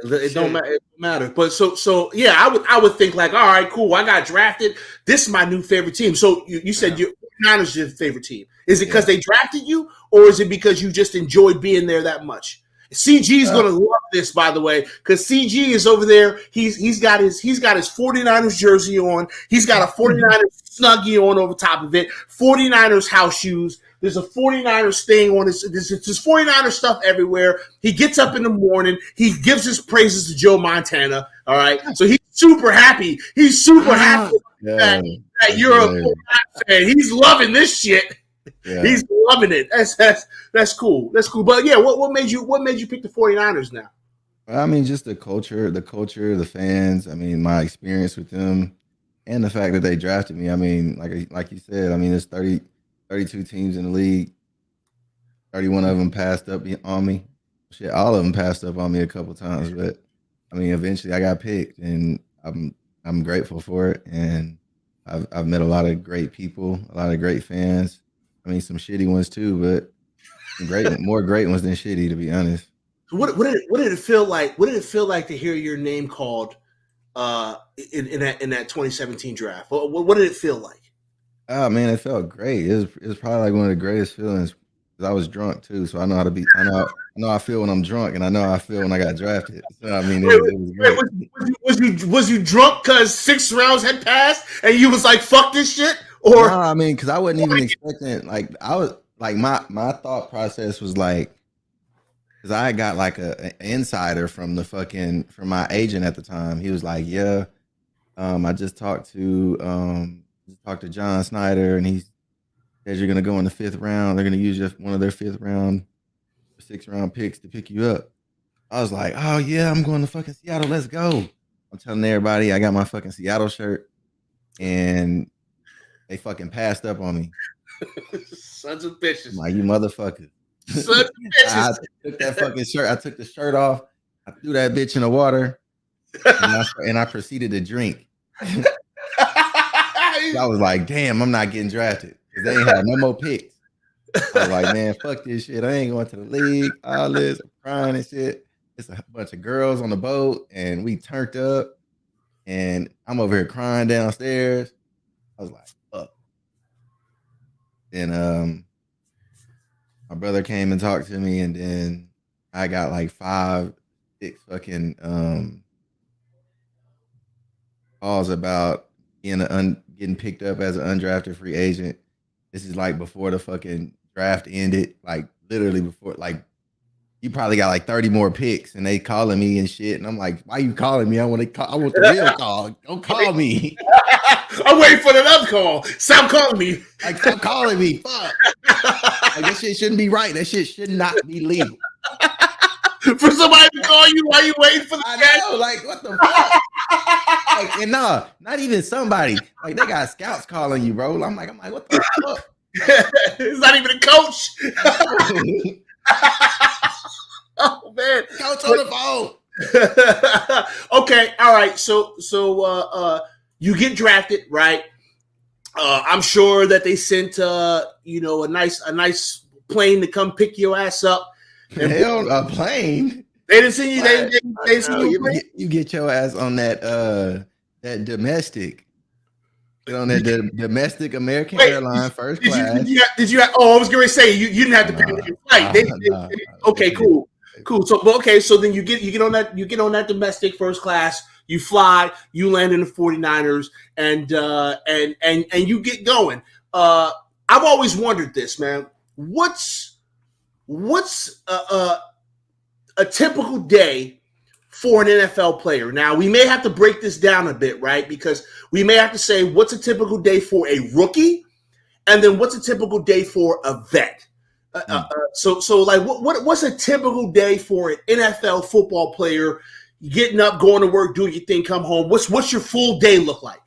A: it don't matter. But so yeah, I would think like, all right, cool. I got drafted. This is my new favorite team. So you said your Niners your favorite team. Is it because they drafted you, or is it because you just enjoyed being there that much? CG is gonna love this, by the way, because CG is over there. He's got his 49ers jersey on. He's got a 49ers snuggie on over top of it. 49ers house shoes. There's a 49ers thing on his. There's 49ers stuff everywhere. He gets up in the morning. He gives his praises to Joe Montana. All right, so he's super happy. He's super happy that you're a 49ers fan. He's loving this shit. Yeah. He's loving it. That's cool. That's cool. But yeah, what made you pick the 49ers now?
C: I mean, just the culture, the fans. I mean, my experience with them, and the fact that they drafted me. I mean, like you said, I mean, there's 32 teams in the league. 31 of them passed up on me. Shit, all of them passed up on me a couple times, but I mean, eventually I got picked, and I'm grateful for it. And I've met a lot of great people, a lot of great fans. I mean, some shitty ones too, but more great ones than shitty, to be honest.
A: What did it feel like? What did it feel like to hear your name called in that 2017 draft? What did it feel like?
C: Oh man, it felt great. It was probably like one of the greatest feelings. I was drunk too, so I know how to be. I know how I feel when I'm drunk, and I know how I feel when I got drafted. So I mean, it was great.
A: Was you drunk because 6 rounds had passed and you was like, "Fuck this shit"? Or
C: no, I mean, because I wasn't even expecting. Like I was like my thought process was like, because I got like an insider from my agent at the time. He was like, "Yeah, I just talked to John Snyder, and he says you're gonna go in the 5th round. They're gonna use one of their 5th round, 6th round picks to pick you up." I was like, "Oh yeah, I'm going to fucking Seattle. Let's go." I'm telling everybody I got my fucking Seattle shirt, and they fucking passed up on me.
A: Sons of bitches.
C: I'm like, you motherfuckers.
A: Sons of bitches.
C: I took that fucking shirt. I took the shirt off. I threw that bitch in the water, and I proceeded to drink. I was like, damn, I'm not getting drafted because they ain't have no more picks. I was like, man, fuck this shit. I ain't going to the league. All this, I'm crying and shit. It's a bunch of girls on the boat, and we turned up, and I'm over here crying downstairs. I was like, fuck. Then my brother came and talked to me, and then I got like 5, 6 fucking calls about getting picked up as an undrafted free agent. This is like before the fucking draft ended, like literally before. Like you probably got like 30 more picks, and they calling me and shit. And I'm like, why you calling me? I want the real call. Don't call me.
A: I'm waiting for another call. Stop calling me.
C: Like, stop calling me. Fuck. Like, that shit shouldn't be right. That shit should not be legal.
A: For somebody to call you while you waiting for the
C: I know, like, what the fuck? Like, and no, not even somebody. Like, they got scouts calling you, bro. I'm like, what the fuck?
A: It's not even a coach. Oh man,
C: Coach on the phone.
A: Okay, all right. So you get drafted, right? I'm sure that they sent a nice plane to come pick your ass up.
C: Hell, a plane.
A: They didn't send you. They didn't send you.
C: You get your ass on that domestic. Get on that domestic American airline first class.
A: Did you have, I was going to say you didn't have to pay for your flight. Okay, cool. So then you get on that domestic first class. You fly. You land in the 49ers, and you get going. I've always wondered this, man. What's a typical day for an NFL player? Now, we may have to break this down a bit, right? Because we may have to say what's a typical day for a rookie, and then what's a typical day for a vet. So like, what's a typical day for an NFL football player? Getting up, going to work, doing your thing, come home. What's your full day look like?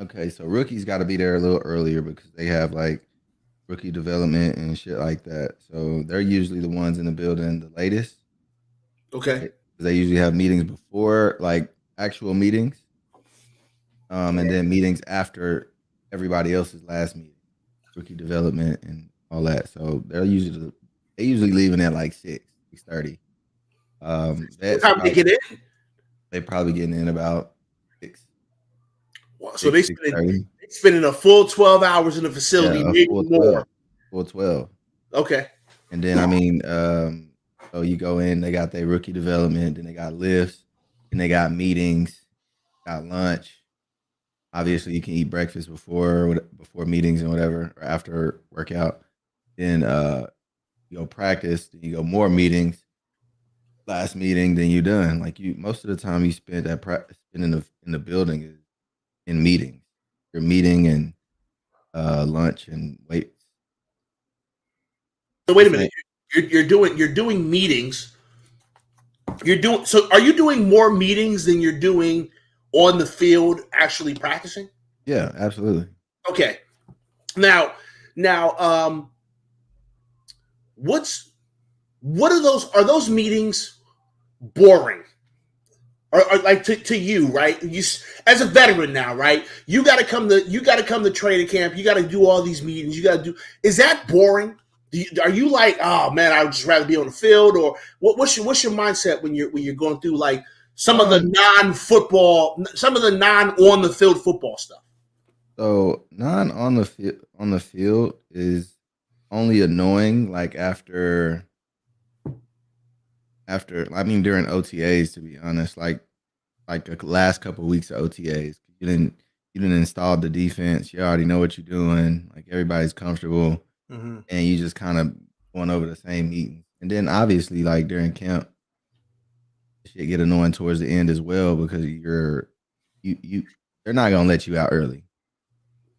C: Okay, so rookies got to be there a little earlier because they have like rookie development and shit like that. So they're usually the ones in the building the latest.
A: Okay.
C: They usually have meetings before, like actual meetings, and then meetings after everybody else's last meeting, rookie development and all that. So they usually leaving at like 6:30.
A: What time they get in?
C: They probably getting in about 6.
A: Wow, so they spending a full 12 hours in the facility, maybe more.
C: Full 12.
A: Okay.
C: And then, I mean, so you go in, they got their rookie development, then they got lifts, and they got meetings, got lunch. Obviously, you can eat breakfast before meetings and whatever, or after workout. Then you go practice, then you go more meetings. Last meeting, then you're done. Like most of the time you spend in the building is in meetings. You're meeting and lunch and wait.
A: So wait a minute. You're doing meetings. So are you doing more meetings than you're doing on the field actually practicing?
C: Yeah, absolutely.
A: Okay. Now, what are those? Are those meetings boring? Or like to you, right? You as a veteran now, right? You got to come to training camp. You got to do all these meetings. You got to do. Is that boring? Are you like, oh man, I would just rather be on the field? Or what's your mindset when you're going through like some of the non-football, some of the non-on the field football stuff?
C: So non on the field is only annoying like after I mean during OTAs, to be honest, like the last couple of weeks of OTAs. You didn't install the defense. You already know what you're doing. Like everybody's comfortable, and you just kind of going over the same meetings. And then obviously, like during camp, shit get annoying towards the end as well because you they're not gonna let you out early.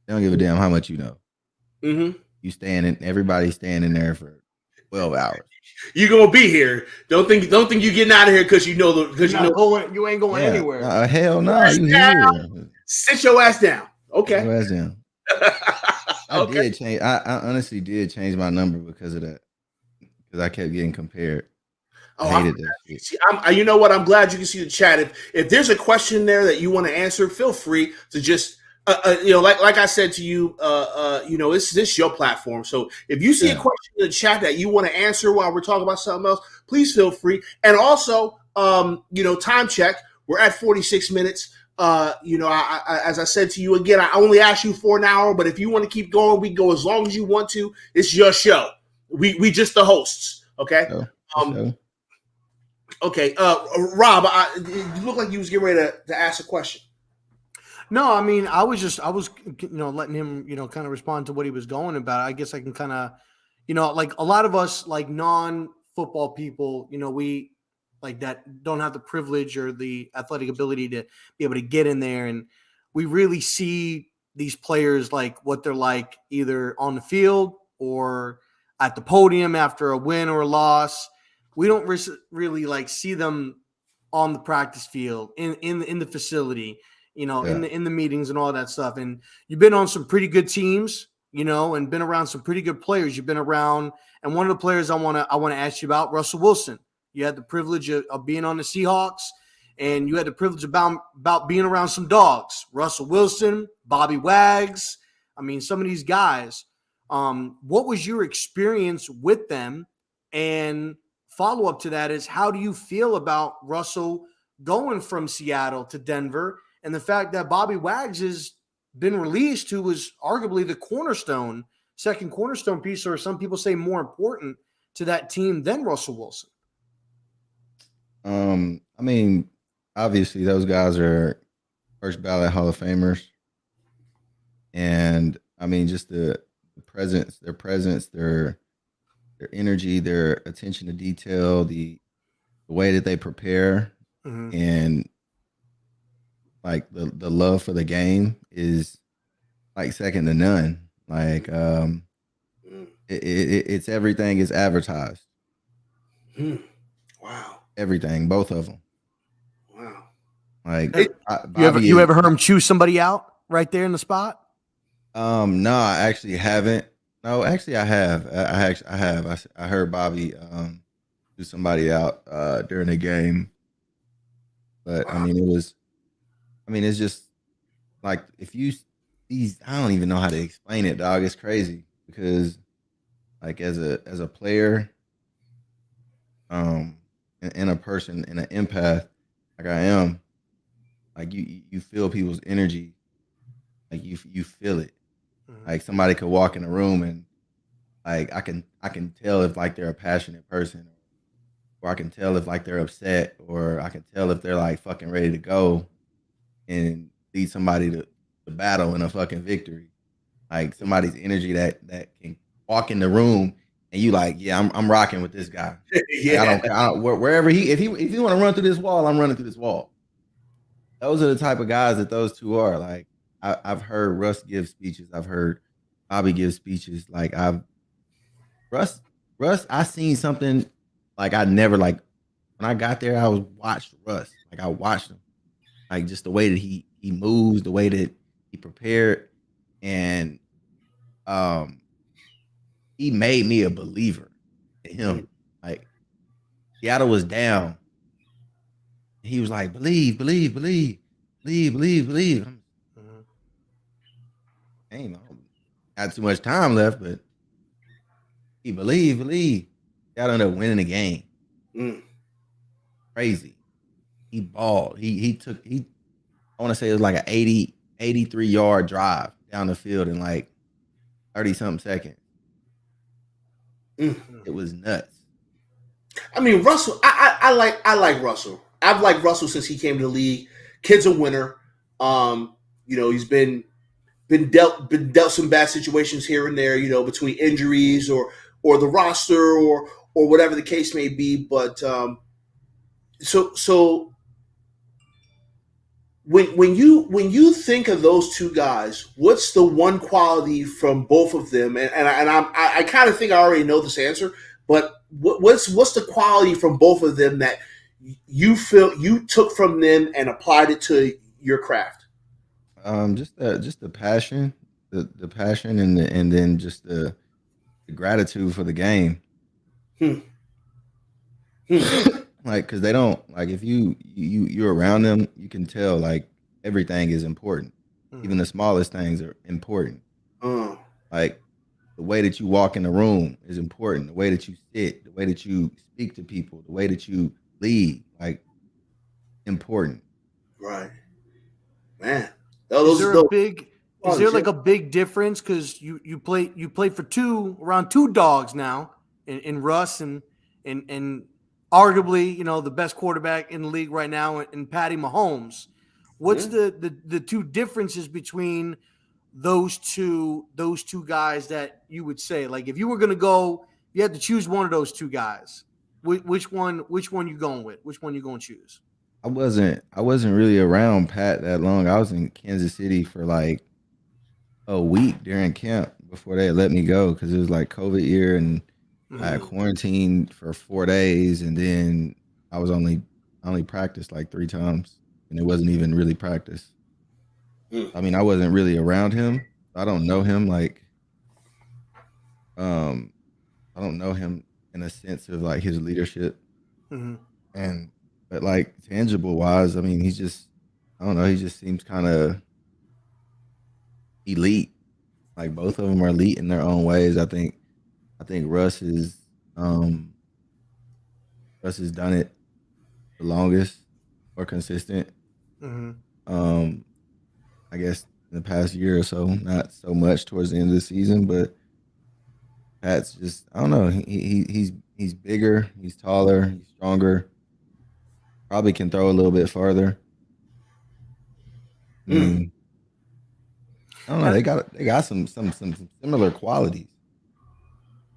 C: They don't give a damn how much you know.
A: Mm-hmm.
C: You standing, everybody's standing there for 12 hours.
A: You're gonna be here. Don't think you're getting out of here because you know because you know
B: You ain't going
C: Yeah,
B: anywhere.
C: hell no, you here.
A: sit your ass down. Okay.
C: Your ass down. I
A: Okay.
C: did change. I honestly did change my number because of that. Because I kept getting compared. I hated that shit.
A: See, you know what? I'm glad you can see the chat. If there's a question there that you want to answer, feel free to just like I said to you, this is your platform. So if you see a question in the chat that you want to answer while we're talking about something else, please feel free. And also, time check. We're at 46 minutes. As I said to you again, I only asked you for an hour, but if you want to keep going, we go as long as you want to. It's your show. We just the hosts. Okay. Okay. Rob, you look like you was getting ready to ask a question.
B: No, I mean, I was letting him, kind of respond to what he was going about. I guess I can kind of, like a lot of us, like non-football people, we like that don't have the privilege or the athletic ability to be able to get in there. And we really see these players like what they're like either on the field or at the podium after a win or a loss. We don't really like see them on the practice field in the facility, in the meetings and all that stuff. And you've been on some pretty good teams, and been around some pretty good players. You've been around, and one of the players I want to ask you about, Russell Wilson. You had the privilege of being on the Seahawks, and you had the privilege about being around some dogs. Russell Wilson, Bobby Wags. I mean, some of these guys. What was your experience with them? And follow-up to that is, how do you feel about Russell going from Seattle to Denver and the fact that Bobby Wags has been released, who was arguably the second cornerstone piece, or some people say more important to that team than Russell Wilson?
C: I mean, obviously those guys are first ballot Hall of Famers. And I mean, just their presence, their energy, their attention to detail, the way that they prepare, and like the love for the game is like second to none. Like it's everything is advertised.
A: Wow.
C: Everything, both of them.
A: Wow.
C: Like
B: you ever heard him chew somebody out right there in the spot?
C: No, I actually haven't. No, actually I have. I have. I heard Bobby do somebody out during the game. But wow. I mean it's just like if you I don't even know how to explain it, dog. It's crazy because like as a player, and a person and an empath like I am, like you feel people's energy, like you feel it. Like somebody could walk in a room and like I can tell if like they're a passionate person, or I can tell if like they're upset, or I can tell if they're like fucking ready to go and lead somebody to battle in a fucking victory. Like somebody's energy that can walk in the room and you like, yeah, I'm rocking with this guy.
A: Yeah.
C: Like, I don't wherever if he want to run through this wall, I'm running through this wall. Those are the type of guys that those two are. Like I've heard Russ give speeches. I've heard Bobby give speeches. Like Russ, I seen something like I never like when I got there. I watched Russ. Like I watched him, like just the way that he moves, the way that he prepared, and he made me a believer in him. Like Seattle was down, he was like, believe. Damn, I don't have too much time left, but he believe. Y'all ended up winning the game. Crazy. He balled. He I want to say it was like an 83 yard drive down the field in like 30 something seconds. It was nuts.
A: I mean, Russell, I like Russell. I've liked Russell since he came to the league. Kid's a winner. He's been dealt some bad situations here and there, between injuries or or the roster or whatever the case may be. But so when you think of those two guys, what's the one quality from both of them? I kind of think I already know this answer, but what's the quality from both of them that you feel you took from them and applied it to your craft?
C: Just the passion, the passion, and then just the gratitude for the game.
A: Hmm. Hmm.
C: Like, because they don't like if you're around them, you can tell like everything is important. Even the smallest things are important.
A: Uh,
C: Like the way that you walk in the room is important. The way that you sit, the way that you speak to people, the way that you lead, like important.
A: right, man.
B: Is
A: Those
B: there a
A: those
B: big is there
A: qualities, yeah.
B: like a big difference? Because you play for around two dogs now in Russ and arguably, the best quarterback in the league right now in Patty Mahomes. What's
A: Yeah.
B: the two differences between those two guys that you would say? Like if you were gonna go, you had to choose one of those two guys. Which one you going with? Which one you gonna choose?
C: I wasn't really around Pat that long. I was in Kansas City for like a week during camp before they let me go because it was like COVID year and I had
B: Mhm.
C: quarantined for 4 days and then I only practiced like 3 times and it wasn't even really practice.
A: Mm.
C: I mean, I wasn't really around him. I don't know him like um I don't know him in a sense of like his leadership
B: Mhm.
C: and but like tangible wise, I mean, he's just I don't know, he just seems kind of elite. Like both of them are elite in their own ways. I think um Russ has done it the longest or consistent.
B: Mhm.
C: Um I guess in the past year or so, not so much towards the end of the season, but Pat's just I don't know. He's bigger, he's taller, he's stronger. Probably can throw a little bit farther. I
A: Mm.
C: mean, I don't know.
B: And
C: They got some similar qualities.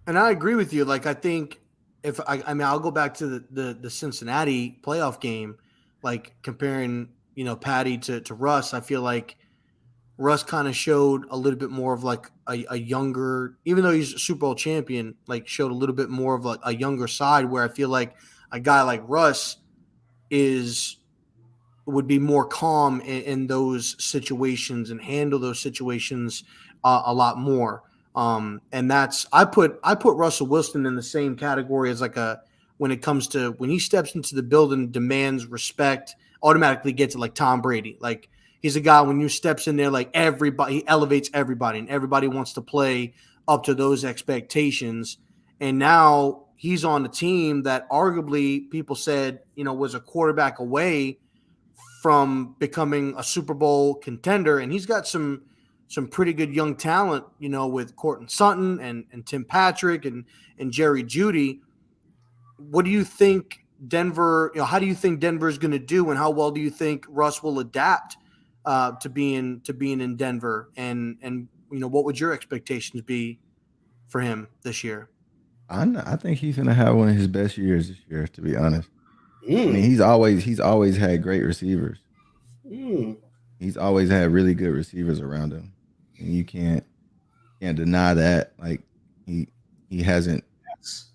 B: And I agree with you. Like I think if I mean I'll go back to the Cincinnati playoff game, like comparing Patty to Russ. I feel like Russ kind of showed a little bit more of like a younger, even though he's a Super Bowl champion, like showed a little bit more of like a younger side. Where I feel like a guy like Russ is would be more calm in those situations and handle those situations a lot more. And that's I put Russell Wilson in the same category as like a when it comes to when he steps into the building, demands respect, automatically gets it like Tom Brady. Like he's a guy when you steps in there, like everybody he elevates everybody and everybody wants to play up to those expectations. And now he's on a team that arguably people said, was a quarterback away from becoming a Super Bowl contender, and he's got some pretty good young talent, with Cortland Sutton and Tim Patrick and Jerry Jeudy. What do you think Denver? How do you think Denver is going to do, and how well do you think Russ will adapt to being in Denver? And what would your expectations be for him this year?
C: I think he's gonna have one of his best years this year. To be honest, I mean,
A: Mm.
C: he's always had great receivers.
A: Mm.
C: He's always had really good receivers around him, and you can't deny that. Like he he hasn't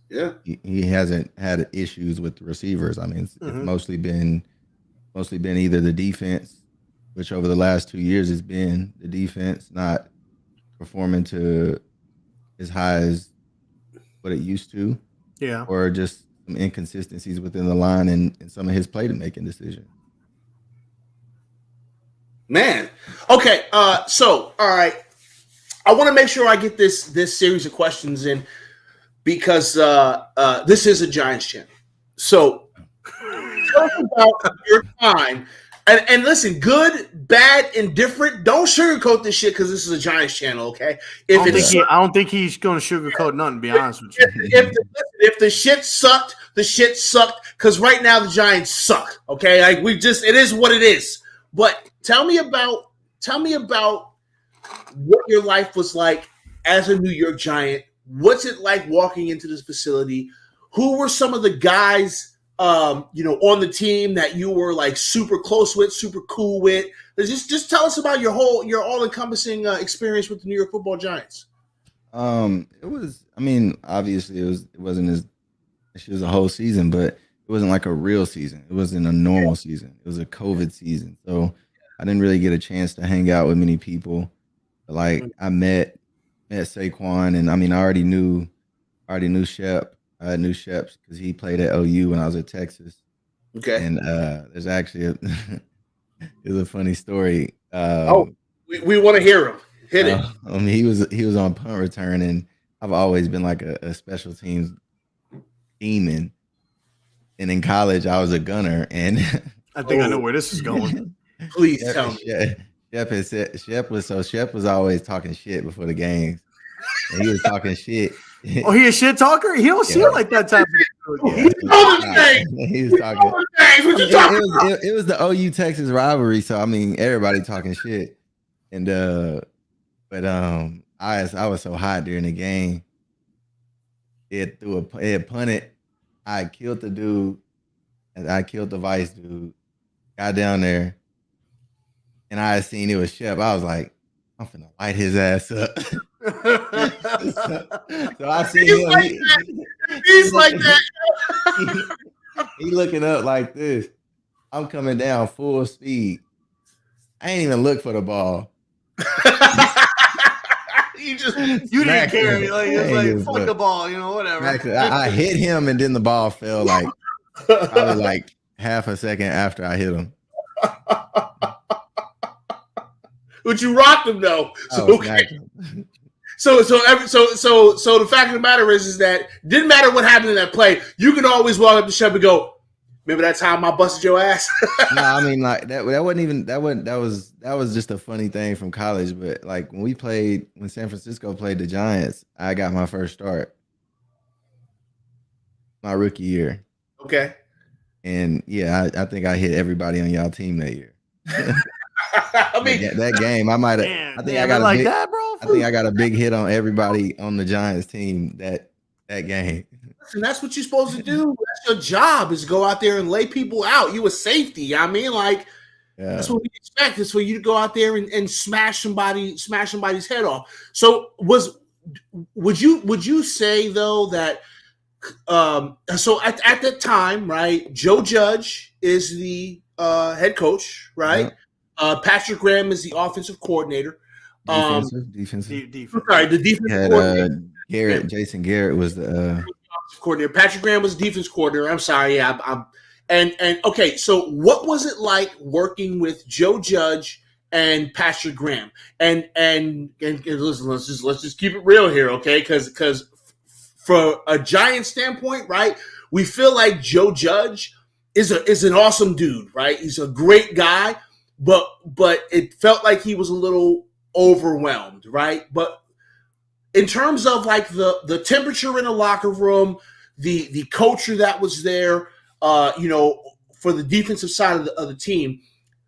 A: Yeah.
C: he hasn't had issues with the receivers. I mean, it's
B: Mm-hmm.
C: mostly been either the defense, which over the last 2 years has been the defense not performing to as high as what it used to,
B: Yeah.
C: or just some inconsistencies within the line and some of his play making decisions.
A: Man. Okay. So all right. I want to make sure I get this series of questions in because this is a Giants channel. So tell us about your time. And listen, good, bad, indifferent. Don't sugarcoat this shit because this is a Giants channel, okay? If it's
C: Yeah.
B: I don't think he's going to sugarcoat nothing. To be honest with you.
A: if the shit sucked, the shit sucked. Because right now the Giants suck. Okay, like it is what it is. But tell me about what your life was like as a New York Giant What's it like walking into this facility? Who were some of the guys, on the team that you were like super close with, super cool with? Just tell us about your all-encompassing experience with the New York Football Giants.
C: It was. I mean, obviously, it wasn't as it was a whole season, but it wasn't like a real season. It wasn't a normal season. It was a COVID season, so I didn't really get a chance to hang out with many people. But like I met Saquon, and I mean, I already knew Shep. I knew Shep because he played at OU when I was at Texas.
A: Okay.
C: And there's actually it's a funny story.
A: We want to hear him. Hit it.
C: I mean, he was on punt return, and I've always been like a special teams demon. And in college, I was a gunner, and
B: I think I know where this is going.
A: Please tell me.
C: Shep was always talking shit before the games. And he was talking shit.
B: Oh, he a shit talker? He don't seem like that type of
C: He was talking.
A: What you talking about?
C: It was the OU Texas rivalry, so I mean everybody talking shit. And I was so hot during the game. It punted. I killed the dude, and I killed the vice dude. Got down there, and I seen it was Shep. I was like, I'm finna light his ass up. so I see him.
A: He's like that.
C: He looking up like this. I'm coming down full speed. I ain't even look for the ball.
A: You
B: didn't care. Like fuck the ball, whatever.
C: I hit him, and then the ball fell like probably like half a second after I hit him.
A: But you rocked him though. So the fact of the matter is that didn't matter what happened in that play. You can always walk up to Shep and go, "Remember that time I busted your ass?"
C: No, I mean like that wasn't even that was just a funny thing from college. But like when San Francisco played the Giants, I got my first start my rookie year.
A: Okay.
C: And yeah, I think I hit everybody on y'all team that year.
A: I mean
C: that game, I might have. I think I got like that, bro. I think I got a big hit on everybody on the Giants team that game.
A: And that's what you're supposed to do. That's your job is go out there and lay people out. You a safety. I mean, like that's what we expect is for you to go out there and smash somebody's head off. So would you say though that so at that time, right? Joe Judge is the head coach, right? Patrick Graham is the offensive coordinator.
C: Defensive.
A: Sorry, the defensive coordinator.
C: Jason Garrett was the
A: coordinator. Patrick Graham was the defense coordinator. I'm sorry, yeah. And okay. So, what was it like working with Joe Judge and Patrick Graham? And listen, let's just keep it real here, okay? Because for a Giant standpoint, right, we feel like Joe Judge is an awesome dude, right? He's a great guy, but it felt like he was a little overwhelmed, right? But in terms of like the temperature in the locker room, the culture that was there, for the defensive side of the team,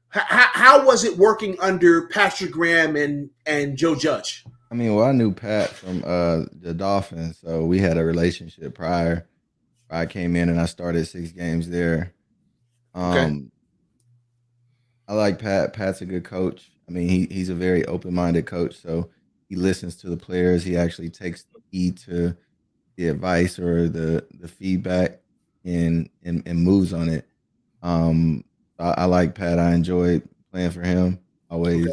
A: how was it working under Patrick Graham and Joe Judge?
C: I mean, well, I knew Pat from the Dolphins, so we had a relationship prior. I came in and I started 6 games there.
A: Okay.
C: I like Pat. Pat's a good coach. I mean, he's a very open-minded coach, so he listens to the players. He actually takes heed to the advice or the feedback and moves on it. I like Pat. I enjoyed playing for him. Always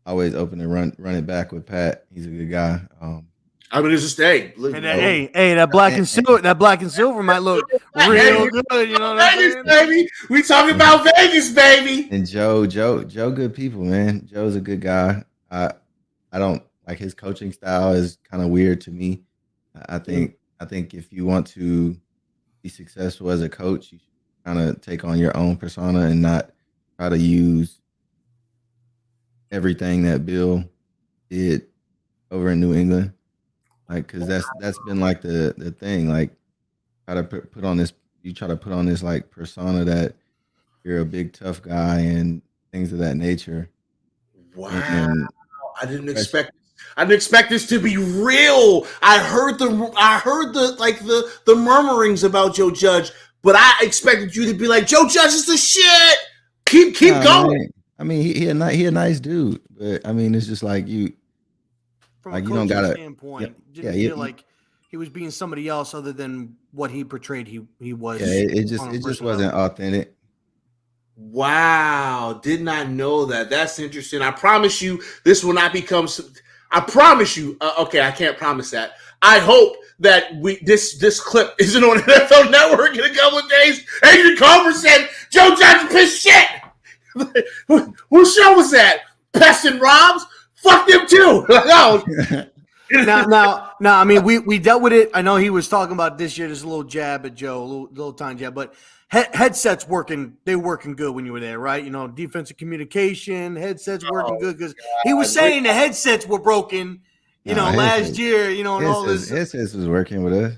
C: open to run it back with Pat. He's a good guy.
A: I mean, it's just hey,
B: that black and silver might look real good. You know what I'm saying?
A: Baby. We talking about Vegas, baby.
C: And Joe, good people, man. Joe's a good guy. I don't like his coaching style is kind of weird to me. I think if you want to be successful as a coach, you should kind of take on your own persona and not try to use everything that Bill did over in New England. Like, cause that's been like the thing. Like, try to put on this like persona that you're a big tough guy and things of that nature.
A: Wow, I didn't expect I didn't expect this to be real. I heard the murmurings about Joe Judge, but I expected you to be like, Joe Judge is the shit. Keep going.
C: He a nice dude, but I mean, it's just like
B: from a coaching standpoint, didn't feel like he was being somebody else other than what he portrayed he was.
C: Yeah, it just wasn't authentic.
A: Wow, did not know that. That's interesting. I promise you, this will not become. I promise you. Okay, I can't promise that. I hope that this clip isn't on NFL Network in a couple of days. Adrian Culver said Joe Judge pissed shit. What show was that? Pest and Robs? Fuck them too. No.
B: Now, I mean, we dealt with it. I know he was talking about this year. There's a little jab at Joe, a little tiny jab, but headsets working. They working good when you were there, right? You know, defensive communication, headsets working good because he was saying the headsets were broken. Last year, and all this.
C: Headsets was working with us.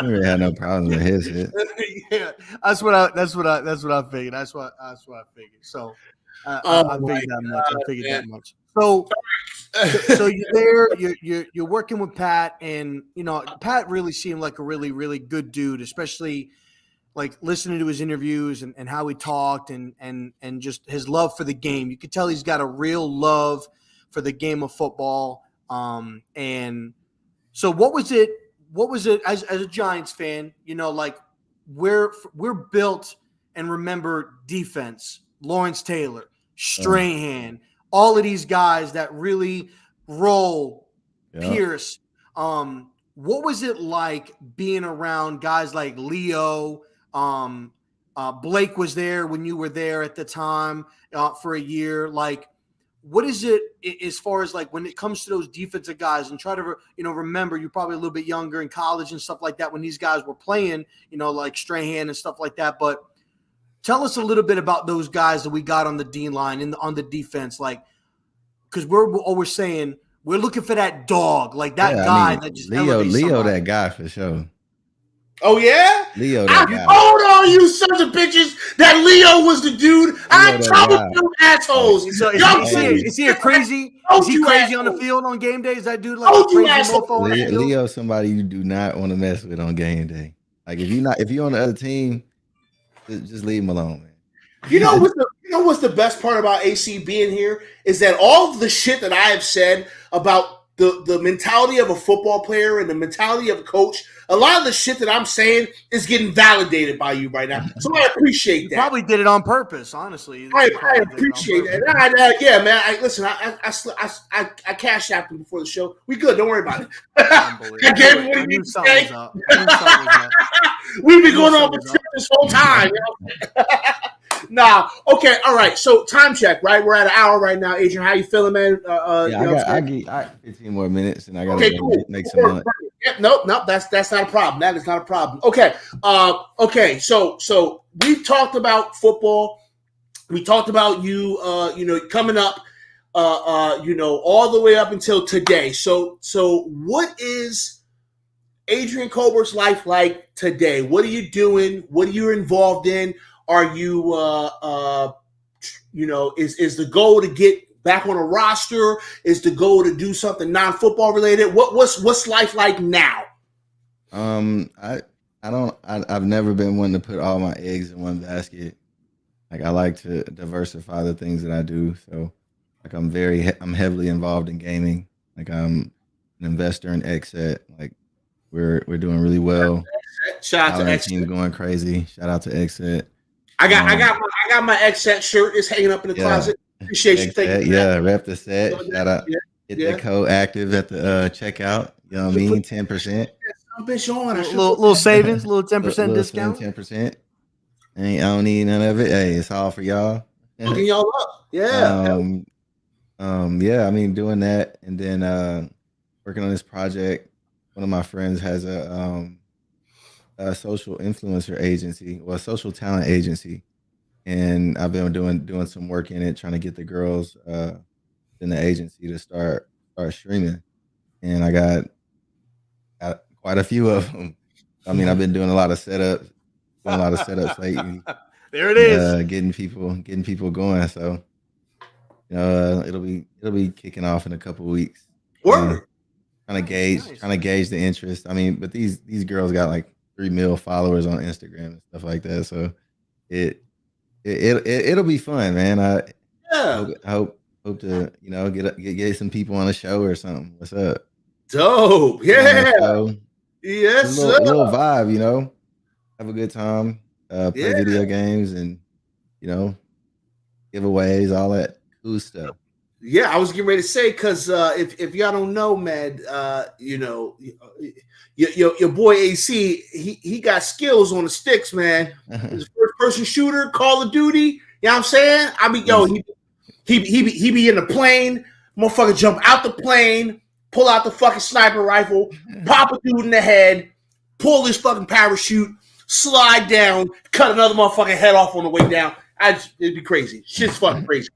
C: We really had no problems with headsets.
B: Yeah, that's what I figured. That's what I figured. So I figured that much. So you're there. You're working with Pat, and Pat really seemed like a really, really good dude, especially like listening to his interviews and how he talked and just his love for the game. You could tell he's got a real love for the game of football. And so what was it as a Giants fan, like we're built and remember defense, Lawrence Taylor, Strahan, all of these guys that really roll, Pierce. What was it like being around guys like Leo? Blake was there when you were there at the time for a year. Like, what is it as far as like when it comes to those defensive guys, and try to remember you're probably a little bit younger in college and stuff like that when these guys were playing, like Strahan and stuff like that. But tell us a little bit about those guys that we got on the D line and on the defense, like because we're always saying we're looking for that dog, like that guy that just
C: Leo, that guy for sure.
A: Oh yeah,
C: Leo.
A: I told all you sons of bitches that Leo was the dude. I told you assholes.
B: Is he crazy? Is he crazy on the field on game day? Is that dude like a crazy mofo?
C: Leo, somebody you do not want to mess with on game day. Like if you're on the other team, just leave him alone, man.
A: You know what's the best part about AC being here is that all of the shit that I have said about the mentality of a football player and the mentality of a coach, a lot of the shit that I'm saying is getting validated by you right now. So I appreciate that.
B: You probably did it on purpose, honestly.
A: I appreciate that. Yeah, man. I cashed out them before the show. We good. Don't worry about it. I gave him what he needs to say. We've been going on with this whole time. Nah. Okay. All right. So time check. Right. We're at an hour right now. Adrian, how you feeling, man?
C: I got 15 more minutes, and I got to make some money.
A: Yeah, nope. That's not a problem. That is not a problem. Okay. Okay. So we talked about football. We talked about you. Coming up. All the way up until today. So what is Adrian Colbert's life like today? What are you doing? What are you involved in? Are you, is the goal to get back on a roster? Is the goal to do something non-football related? What's life like now?
C: I've never been one to put all my eggs in one basket. Like I like to diversify the things that I do. So like I'm heavily involved in gaming. Like I'm an investor in XSET. Like we're doing really well.
A: Shout out to XSET.
C: Team's going crazy. Shout out to XSET.
A: I got my XSET shirt. It's hanging up in the closet. Appreciate you thinking.
C: Yeah, rep the set. Shout out. Get the code active at the checkout. You know what I mean? 10%.
B: Little savings, little 10% discount.
C: 10%. I don't need none of it. Hey, it's all for y'all.
A: Hooking y'all up. Yeah.
C: Yeah. I mean, doing that, and then working on this project. One of my friends has a social influencer agency, or a social talent agency, and I've been doing some work in it, trying to get the girls in the agency to start streaming, and I got quite a few of them. I mean, I've been doing a lot of setups lately.
B: There it is,
C: getting people going. So it'll be kicking off in a couple weeks.
A: Word.
C: Trying to gauge the interest. I mean, but these girls got like 3 million followers on Instagram and stuff like that. So it'll be fun, man. I hope to get some people on the show or something. What's up?
A: Dope. Yeah. Yes,
C: a little vibe, have a good time, play video games and giveaways, all that cool stuff.
A: Yeah, I was getting ready to say because if y'all don't know, man, your boy AC, he got skills on the sticks, man. He's a first person shooter, Call of Duty. You know what I'm saying? I mean, he be in the plane, motherfucker jump out the plane, pull out the fucking sniper rifle, pop a dude in the head, pull his fucking parachute, slide down, cut another motherfucking head off on the way down. It'd be crazy. Shit's fucking crazy.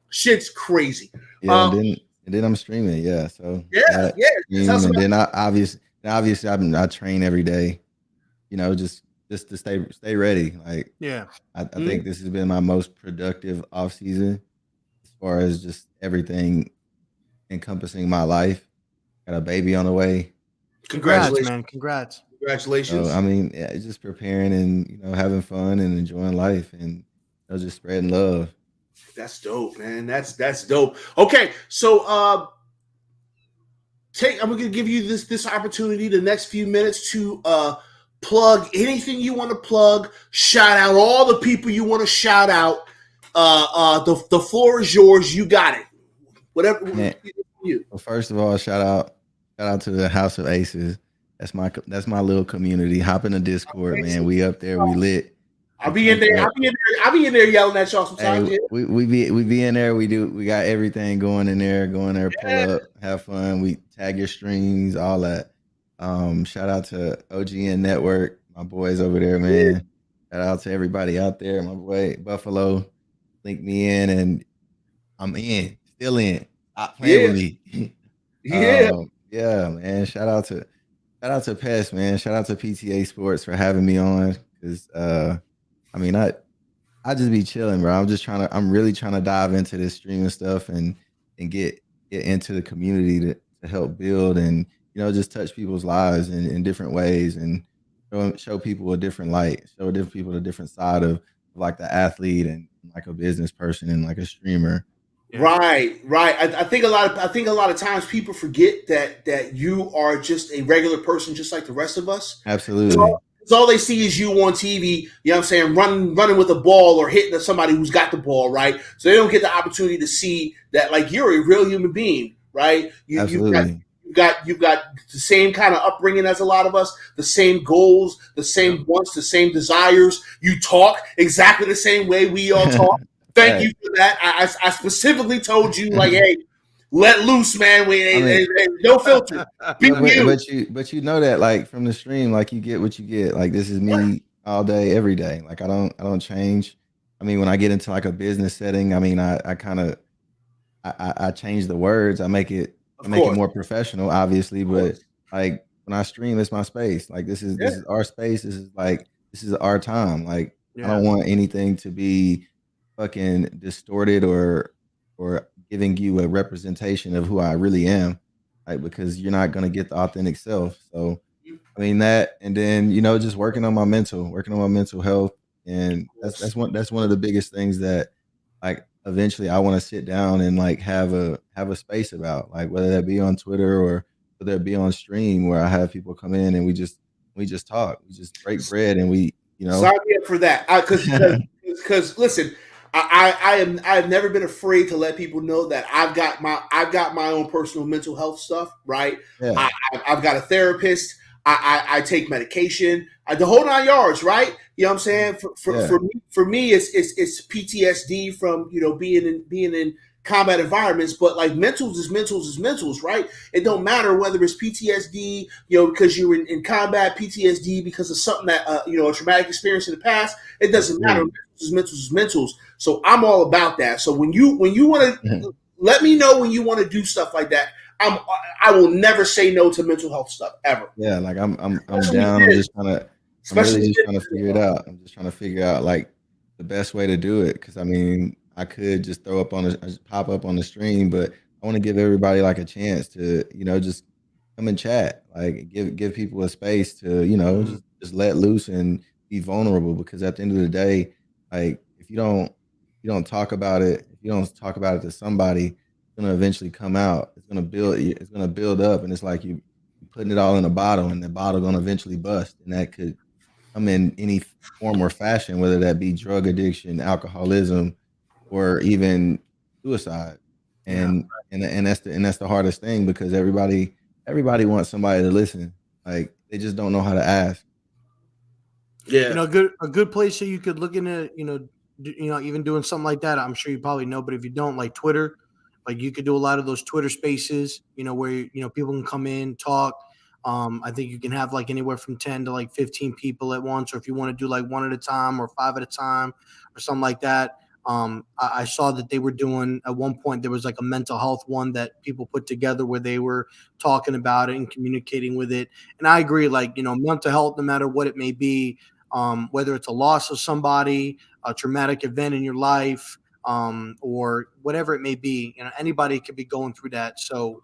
A: Shit's crazy.
C: Yeah, and then I'm streaming. Yeah, so
A: yeah.
C: And then obviously I train every day. Just to stay ready. Like I think this has been my most productive off season as far as just everything encompassing my life. Got a baby on the way.
A: Congratulations,
B: man! Congratulations.
A: Congratulations.
C: So, I mean, just preparing and having fun and enjoying life and just spreading love.
A: That's dope, man. That's dope. Okay, so I'm gonna give you this opportunity the next few minutes to plug anything you want to plug, shout out all the people you want to shout out. The floor is yours. You got it. Whatever.
C: Well, first of all, shout out to the House of Aces. That's my little community. Hop in the Discord, man. We up there. We lit.
A: I'll be in there yelling at y'all sometimes.
C: Hey, we be in there. We got everything going in there. Go in there, pull up, have fun. We tag your streams, all that. Shout out to OGN Network, my boys over there, man. Shout out to everybody out there. My boy Buffalo linked me in, and I'm in, still in. Stop playing with me. Yeah, man. Shout out to Pest, man. Shout out to PTA Sports for having me on because I just be chilling, bro. I'm really trying to dive into this streaming stuff and get into the community to help build and just touch people's lives in different ways and show people a different light, show different people a different side of like the athlete and like a business person and like a streamer.
A: Yeah. Right. I think a lot of times people forget that you are just a regular person, just like the rest of us.
C: Absolutely.
A: All they see is you on TV, you know what I'm saying, running with a ball or hitting somebody who's got the ball, right? So they don't get the opportunity to see that like you're a real human being, right?
C: Absolutely.
A: You've got the same kind of upbringing as a lot of us, the same goals, the same wants, the same desires. You talk exactly the same way we all talk. Thank you for that. I specifically told you, like, hey, let loose, man. No filter.
C: But you know that, like, from the stream, like, you get what you get. Like, this is me all day, every day. Like, I don't change. I mean, when I get into like a business setting, I mean, I kind of I change the words. I make it more professional, obviously. But like when I stream, it's my space. Like this is our space. This is our time. Like I don't want anything to be fucking distorted or giving you a representation of who I really am, like because you're not gonna get the authentic self. So I mean that, and then just working on my mental health, and that's one of the biggest things that like eventually I want to sit down and like have a space about, like whether that be on Twitter or whether it be on stream where I have people come in and we just talk, we just break bread, and we
A: Sign me up for that because listen. I've never been afraid to let people know that I've got my own personal mental health stuff, right? Yeah. I've got a therapist. I take medication. The whole 9 yards, right? You know what I'm saying? For me, it's PTSD from being in combat environments, but like mentals is mentals, right? It don't matter whether it's PTSD, because you were in combat, PTSD because of something that a traumatic experience in the past. It doesn't matter. Mentals is mentals. So I'm all about that. So when you want to let me know when you want to do stuff like that, I will never say no to mental health stuff ever.
C: Yeah, like I'm down. I'm really just trying to figure it out. I'm just trying to figure out like the best way to do it, because I mean I could just pop up on the stream, but I want to give everybody like a chance to, just come and chat, like give people a space to, just let loose and be vulnerable. Because at the end of the day, like if you don't talk about it, if you don't talk about it to somebody, it's gonna eventually come out. It's gonna build up, and it's like you putting it all in a bottle, and the bottle gonna eventually bust, and that could come in any form or fashion, whether that be drug addiction, alcoholism, or even suicide. And that's the hardest thing, because everybody wants somebody to listen. Like they just don't know how to ask.
A: Yeah.
B: A good place that you could look into, even doing something like that. I'm sure you probably know, but if you don't, like Twitter, like you could do a lot of those Twitter spaces, where people can come in, talk. I think you can have like anywhere from 10 to like 15 people at once, or if you want to do like one at a time or 5 at a time or something like that. I saw that they were doing at one point, there was like a mental health one that people put together where they were talking about it and communicating with it. And I agree, like, mental health, no matter what it may be, whether it's a loss of somebody, a traumatic event in your life, or whatever it may be, anybody could be going through that. So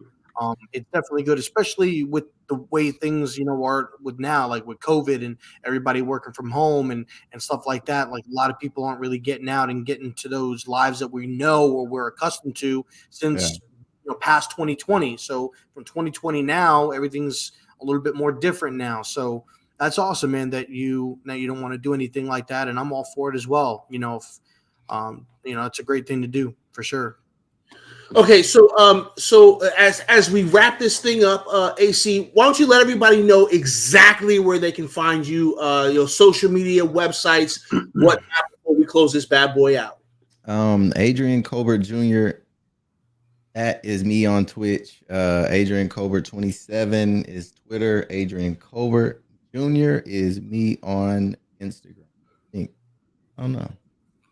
B: it's definitely good, especially with the way things, are with now, like with COVID and everybody working from home and stuff like that. Like a lot of people aren't really getting out and getting to those lives that we know or we're accustomed to since past 2020. So from 2020 now, everything's a little bit more different now. So that's awesome, man, that you don't want to do anything like that, and I'm all for it as well. It's a great thing to do for sure.
A: Okay, so as we wrap this thing up, AC, why don't you let everybody know exactly where they can find you, your social media, websites, what before we close this bad boy out.
C: Adrian Colbert Jr. That is me on Twitch. Adrian Colbert 27 is Twitter. Adrian Colbert Jr. is me on Instagram. I don't know.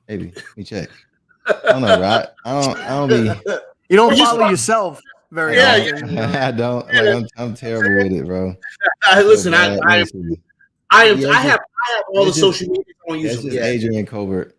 C: Maybe. Let me check. I don't know, right? I don't be.
B: You don't follow yourself very often.
C: I don't. Like I'm terrible with it, bro.
A: Listen, I have all the social media. I don't use
C: That's
A: them.
C: just Adrian Colbert.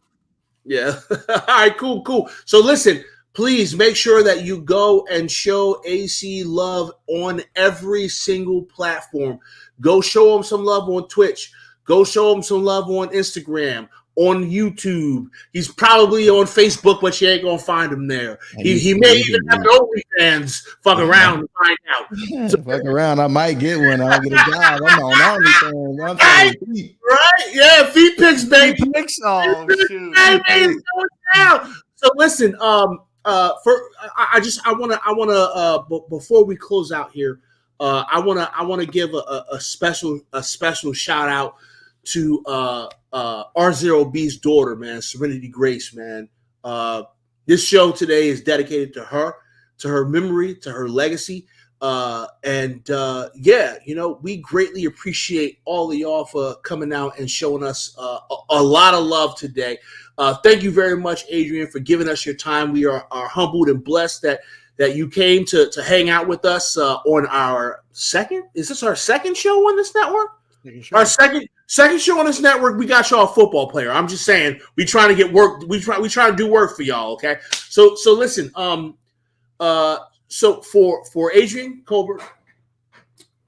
A: Yeah. All right, cool. So listen, please make sure that you go and show AC love on every single platform. Go show him some love on Twitch. Go show him some love on Instagram, on YouTube. He's probably on Facebook, but you ain't gonna find him there. He may even have an OnlyFans. Fuck around and find out.
C: So, fuck around, I might get one. I'll get a job. I'm on OnlyFans.
A: Right? Yeah, feet pics, baby.
B: Feet pics. Oh, shoot.
A: So listen, I wanna before we close out here, I wanna give a special shout out to RZeroB's daughter, man, Serenity Grace, man. This show today is dedicated to her memory, to her legacy. We greatly appreciate all of y'all for coming out and showing us a lot of love today. Thank you very much, Adrian, for giving us your time. We are humbled and blessed that you came to hang out with us on our second. Is this our second show on this network? Our second show on this network. We got y'all a football player. I'm just saying, we trying to get work. We try to do work for y'all. Okay. So listen. So for Adrian Colbert,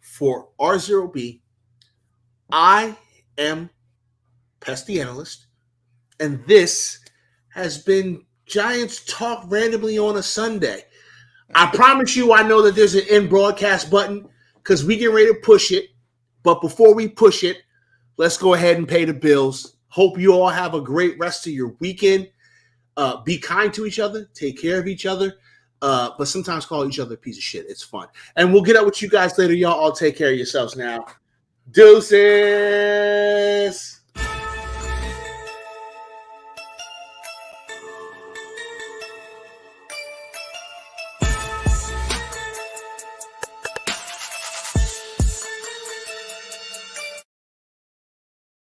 A: for RZeroB, I am Pest the Analyst, and this has been Giants Talk randomly on a Sunday. I promise you, I know that there's an end broadcast button because we get ready to push it. But before we push it, let's go ahead and pay the bills. Hope you all have a great rest of your weekend. Be kind to each other. Take care of each other. But sometimes call each other a piece of shit. It's fun. And we'll get up with you guys later. Y'all all take care of yourselves now. Deuces.